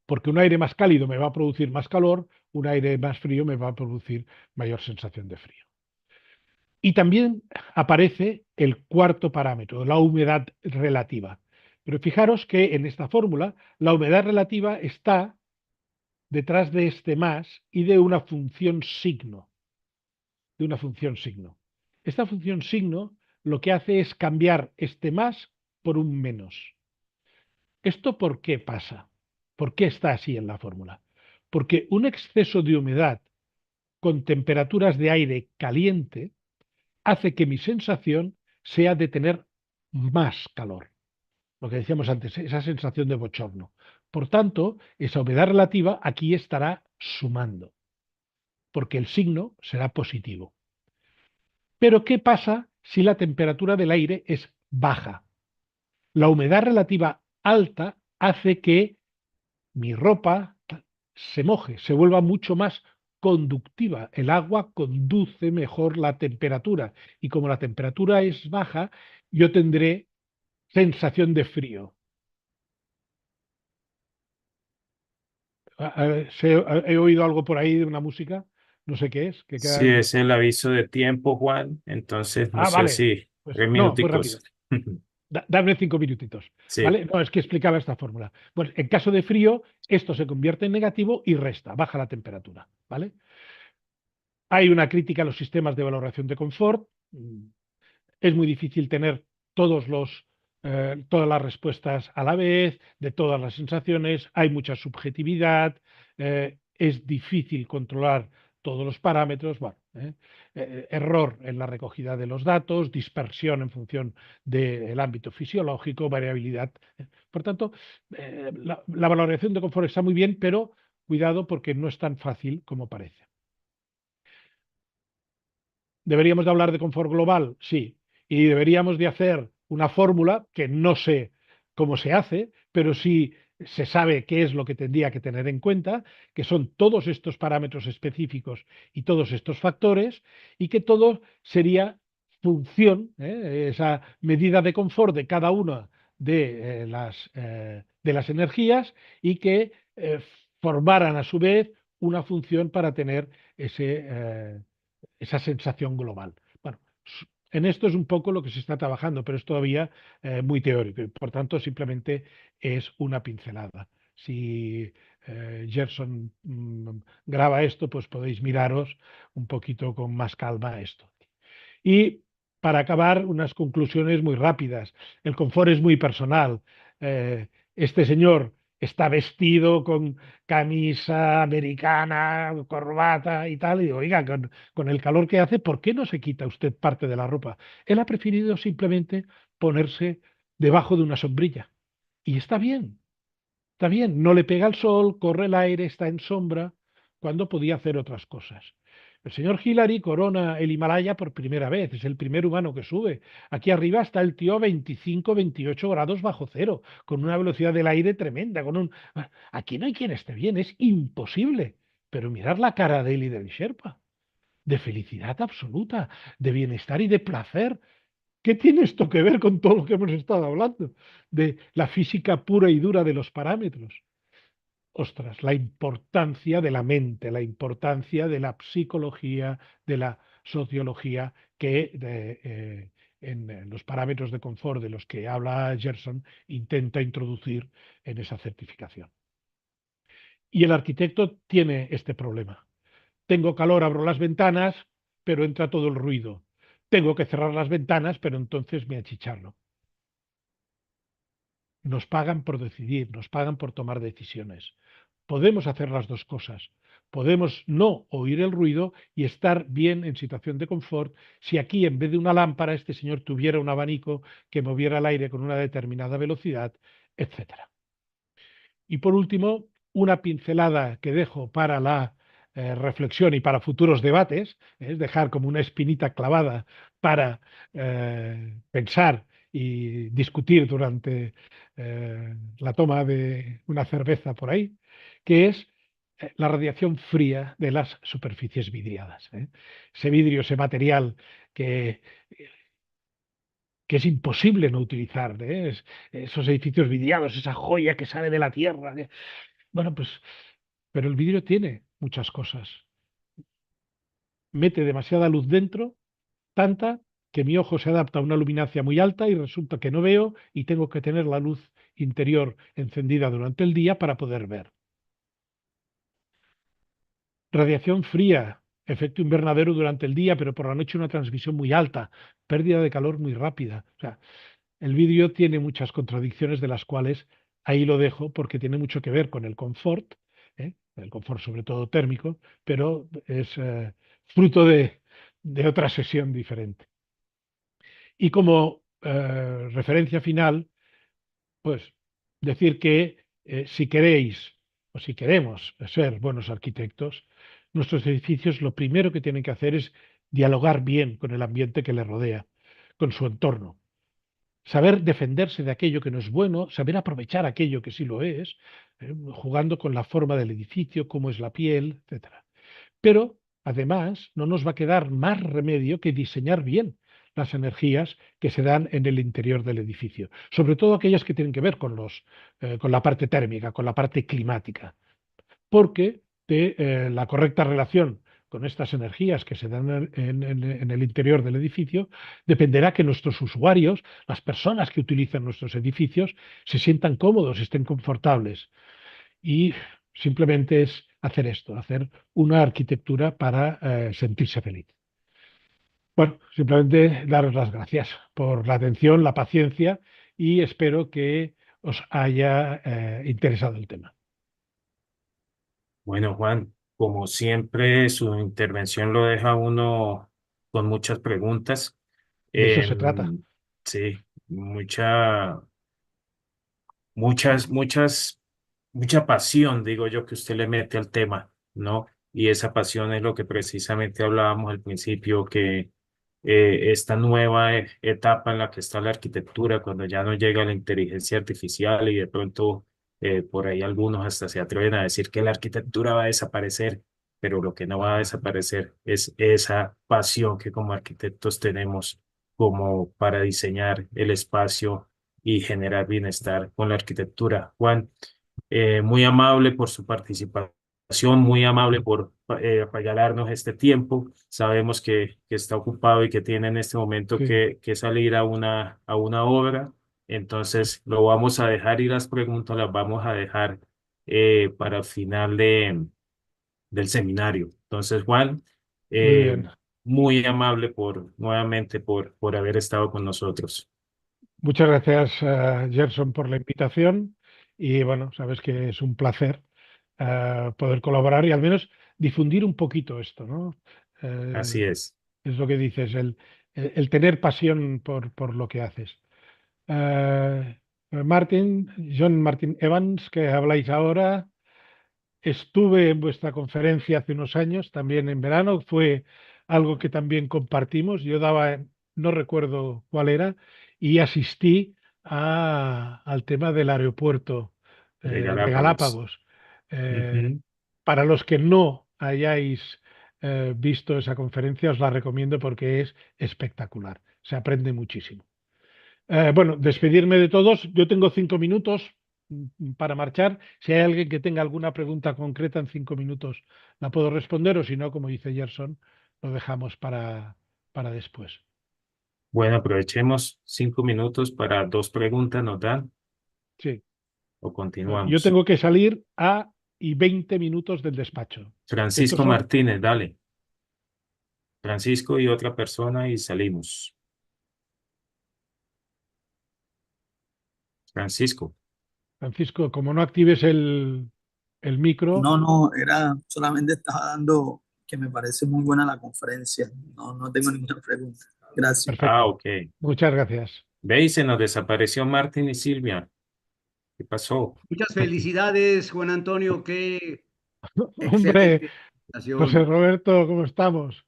Porque un aire más cálido me va a producir más calor, un aire más frío me va a producir mayor sensación de frío. Y también aparece el cuarto parámetro, la humedad relativa. Pero fijaros que en esta fórmula la humedad relativa está detrás de este más y de una función signo, de una función signo. Esta función signo lo que hace es cambiar este más por un menos. ¿Esto por qué pasa? ¿Por qué está así en la fórmula? Porque un exceso de humedad con temperaturas de aire caliente hace que mi sensación sea de tener más calor. Lo que decíamos antes, esa sensación de bochorno. Por tanto, esa humedad relativa aquí estará sumando, porque el signo será positivo. Pero ¿qué pasa si la temperatura del aire es baja? La humedad relativa alta hace que mi ropa se moje, se vuelva mucho más conductiva. El agua conduce mejor la temperatura y como la temperatura es baja, yo tendré sensación de frío. He oído algo por ahí de una música, no sé qué es, que Sí, quedan... es el aviso de tiempo, Juan. Entonces, no Ah, sé vale, si pues tres no, muy minuticos. rápido. Dame 5 minutitos, Sí, ¿vale? No, es que explicaba esta fórmula. Pues en caso de frío, esto se convierte en negativo y resta, baja la temperatura, ¿vale? Hay una crítica a los sistemas de valoración de confort. Es muy difícil tener todas las respuestas a la vez, de todas las sensaciones, hay mucha subjetividad, es difícil controlar todos los parámetros, bueno, error en la recogida de los datos, dispersión en función del ámbito fisiológico, variabilidad. Por tanto, la valoración de confort está muy bien, pero cuidado porque no es tan fácil como parece. ¿Deberíamos de hablar de confort global? Sí. Y deberíamos de hacer una fórmula que no sé cómo se hace, pero sí se sabe qué es lo que tendría que tener en cuenta, que son todos estos parámetros específicos y todos estos factores, y que todo sería función, esa medida de confort de cada una de las energías y que formaran a su vez una función para tener esa sensación global. Bueno, en esto es un poco lo que se está trabajando, pero es todavía muy teórico y por tanto simplemente es una pincelada. Si Gerson graba esto, pues podéis miraros un poquito con más calma esto. Y para acabar, unas conclusiones muy rápidas. El confort es muy personal. Este señor está vestido con camisa americana, corbata y tal, y digo, oiga, con el calor que hace, ¿por qué no se quita usted parte de la ropa? Él ha preferido simplemente ponerse debajo de una sombrilla. Y está bien, no le pega el sol, corre el aire, está en sombra, cuando podía hacer otras cosas. El señor Hillary corona el Himalaya por primera vez, es el primer humano que sube. Aquí arriba está el tío a 25, 28 grados bajo cero, con una velocidad del aire tremenda. Aquí no hay quien esté bien, es imposible. Pero mirar la cara de él y del Sherpa, de felicidad absoluta, de bienestar y de placer. ¿Qué tiene esto que ver con todo lo que hemos estado hablando? De la física pura y dura de los parámetros. Ostras, la importancia de la mente, la importancia de la psicología, de la sociología, que en los parámetros de confort de los que habla Gerson intenta introducir en esa certificación. Y el arquitecto tiene este problema. Tengo calor, abro las ventanas, pero entra todo el ruido. Tengo que cerrar las ventanas, pero entonces me achicharro. Nos pagan por decidir, nos pagan por tomar decisiones. Podemos hacer las dos cosas. Podemos no oír el ruido y estar bien en situación de confort si aquí en vez de una lámpara este señor tuviera un abanico que moviera el aire con una determinada velocidad, etcétera. Y por último, una pincelada que dejo para la reflexión y para futuros debates, es dejar como una espinita clavada para pensar y discutir durante la toma de una cerveza por ahí, que es la radiación fría de las superficies vidriadas. Ese vidrio, ese material que que es imposible no utilizar, ¿eh? Esos edificios vidriados, esa joya que sale de la tierra. Bueno, pues, pero el vidrio tiene muchas cosas. Mete demasiada luz dentro, tanta que mi ojo se adapta a una luminancia muy alta y resulta que no veo y tengo que tener la luz interior encendida durante el día para poder ver. Radiación fría, efecto invernadero durante el día, pero por la noche una transmisión muy alta, pérdida de calor muy rápida. O sea, el vídeo tiene muchas contradicciones de las cuales ahí lo dejo porque tiene mucho que ver con el confort sobre todo térmico, pero es fruto de otra sesión diferente. Y como referencia final, pues decir que si queréis o si queremos ser buenos arquitectos, nuestros edificios lo primero que tienen que hacer es dialogar bien con el ambiente que les rodea, con su entorno, saber defenderse de aquello que no es bueno, saber aprovechar aquello que sí lo es, jugando con la forma del edificio, cómo es la piel, etcétera. Pero además no nos va a quedar más remedio que diseñar bien las energías que se dan en el interior del edificio, sobre todo aquellas que tienen que ver con la parte térmica, con la parte climática, porque de la correcta relación con estas energías que se dan en el interior del edificio, dependerá que nuestros usuarios, las personas que utilizan nuestros edificios, se sientan cómodos, estén confortables. Y simplemente es hacer esto, hacer una arquitectura para sentirse feliz. Bueno, simplemente daros las gracias por la atención, la paciencia y espero que os haya interesado el tema. Bueno, Juan, como siempre, su intervención lo deja a uno con muchas preguntas. De eso se trata. Em, sí, muchas, muchas, mucha pasión, digo yo, que usted le mete al tema, ¿no? Y esa pasión es lo que precisamente hablábamos al principio, que esta nueva etapa en la que está la arquitectura, cuando ya no llega la inteligencia artificial y de pronto por ahí algunos hasta se atreven a decir que la arquitectura va a desaparecer, pero lo que no va a desaparecer es esa pasión que como arquitectos tenemos como para diseñar el espacio y generar bienestar con la arquitectura. Juan, muy amable por su participación, muy amable por regalarnos este tiempo. Sabemos que está ocupado y que tiene en este momento Sí, que salir a una obra. Entonces, lo vamos a dejar y las preguntas las vamos a dejar para el final del seminario. Entonces, Juan, muy eh, bien. muy amable nuevamente por haber estado con nosotros. Muchas gracias, Gerson, por la invitación. Y bueno, sabes que es un placer poder colaborar y al menos difundir un poquito esto, ¿no? Así Eh, es. es lo que dices, el tener pasión por lo que haces. John Martin Evans, que habláis ahora, estuve en vuestra conferencia hace unos años, también en verano, fue algo que también compartimos. Yo daba, no recuerdo cuál era, y asistí al tema del aeropuerto De de Galápagos. Galápagos. Eh, Ujú. para los que no hayáis visto esa conferencia, os la recomiendo porque es espectacular. se aprende muchísimo. Bueno, despedirme de todos. Yo tengo 5 minutos para marchar. Si hay alguien que tenga alguna pregunta concreta en 5 minutos, la puedo responder, o si no, como dice Gerson, lo dejamos para después. Bueno, aprovechemos 5 minutos para dos preguntas, ¿nos dan? Sí. ¿O Yo continuamos? tengo que salir a y 20 minutos del despacho. Estos Francisco son Martínez, dale. Francisco y otra persona y salimos. Francisco. Francisco, como no actives el micro, No, no, era solamente estaba dando que me parece muy buena la conferencia. No, no tengo ninguna pregunta. Gracias. Ah, perfecto. ok. Muchas gracias. ¿Veis? Se nos desapareció Martín y Silvia. ¿Qué pasó? Muchas felicidades, Juan Antonio. Qué Hombre, excelente José presentación. Roberto, ¿cómo estamos?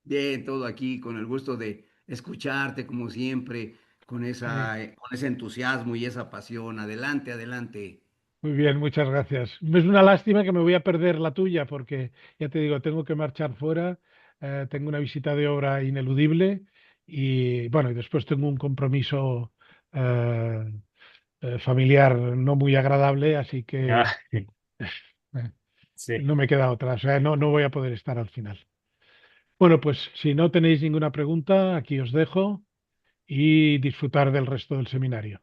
Bien, todo aquí con el gusto de escucharte como siempre, Eh, con ese entusiasmo y esa pasión. Adelante, adelante. Muy bien, muchas gracias. Es una lástima que me voy a perder la tuya porque, ya te digo, tengo que marchar fuera, tengo una visita de obra ineludible y, bueno, y después tengo un compromiso eh, familiar no muy agradable, así que Ah, eh, sí. no me queda otra, o sea, no voy a poder estar al final. Bueno, pues si no tenéis ninguna pregunta, aquí os dejo y disfrutar del resto del seminario.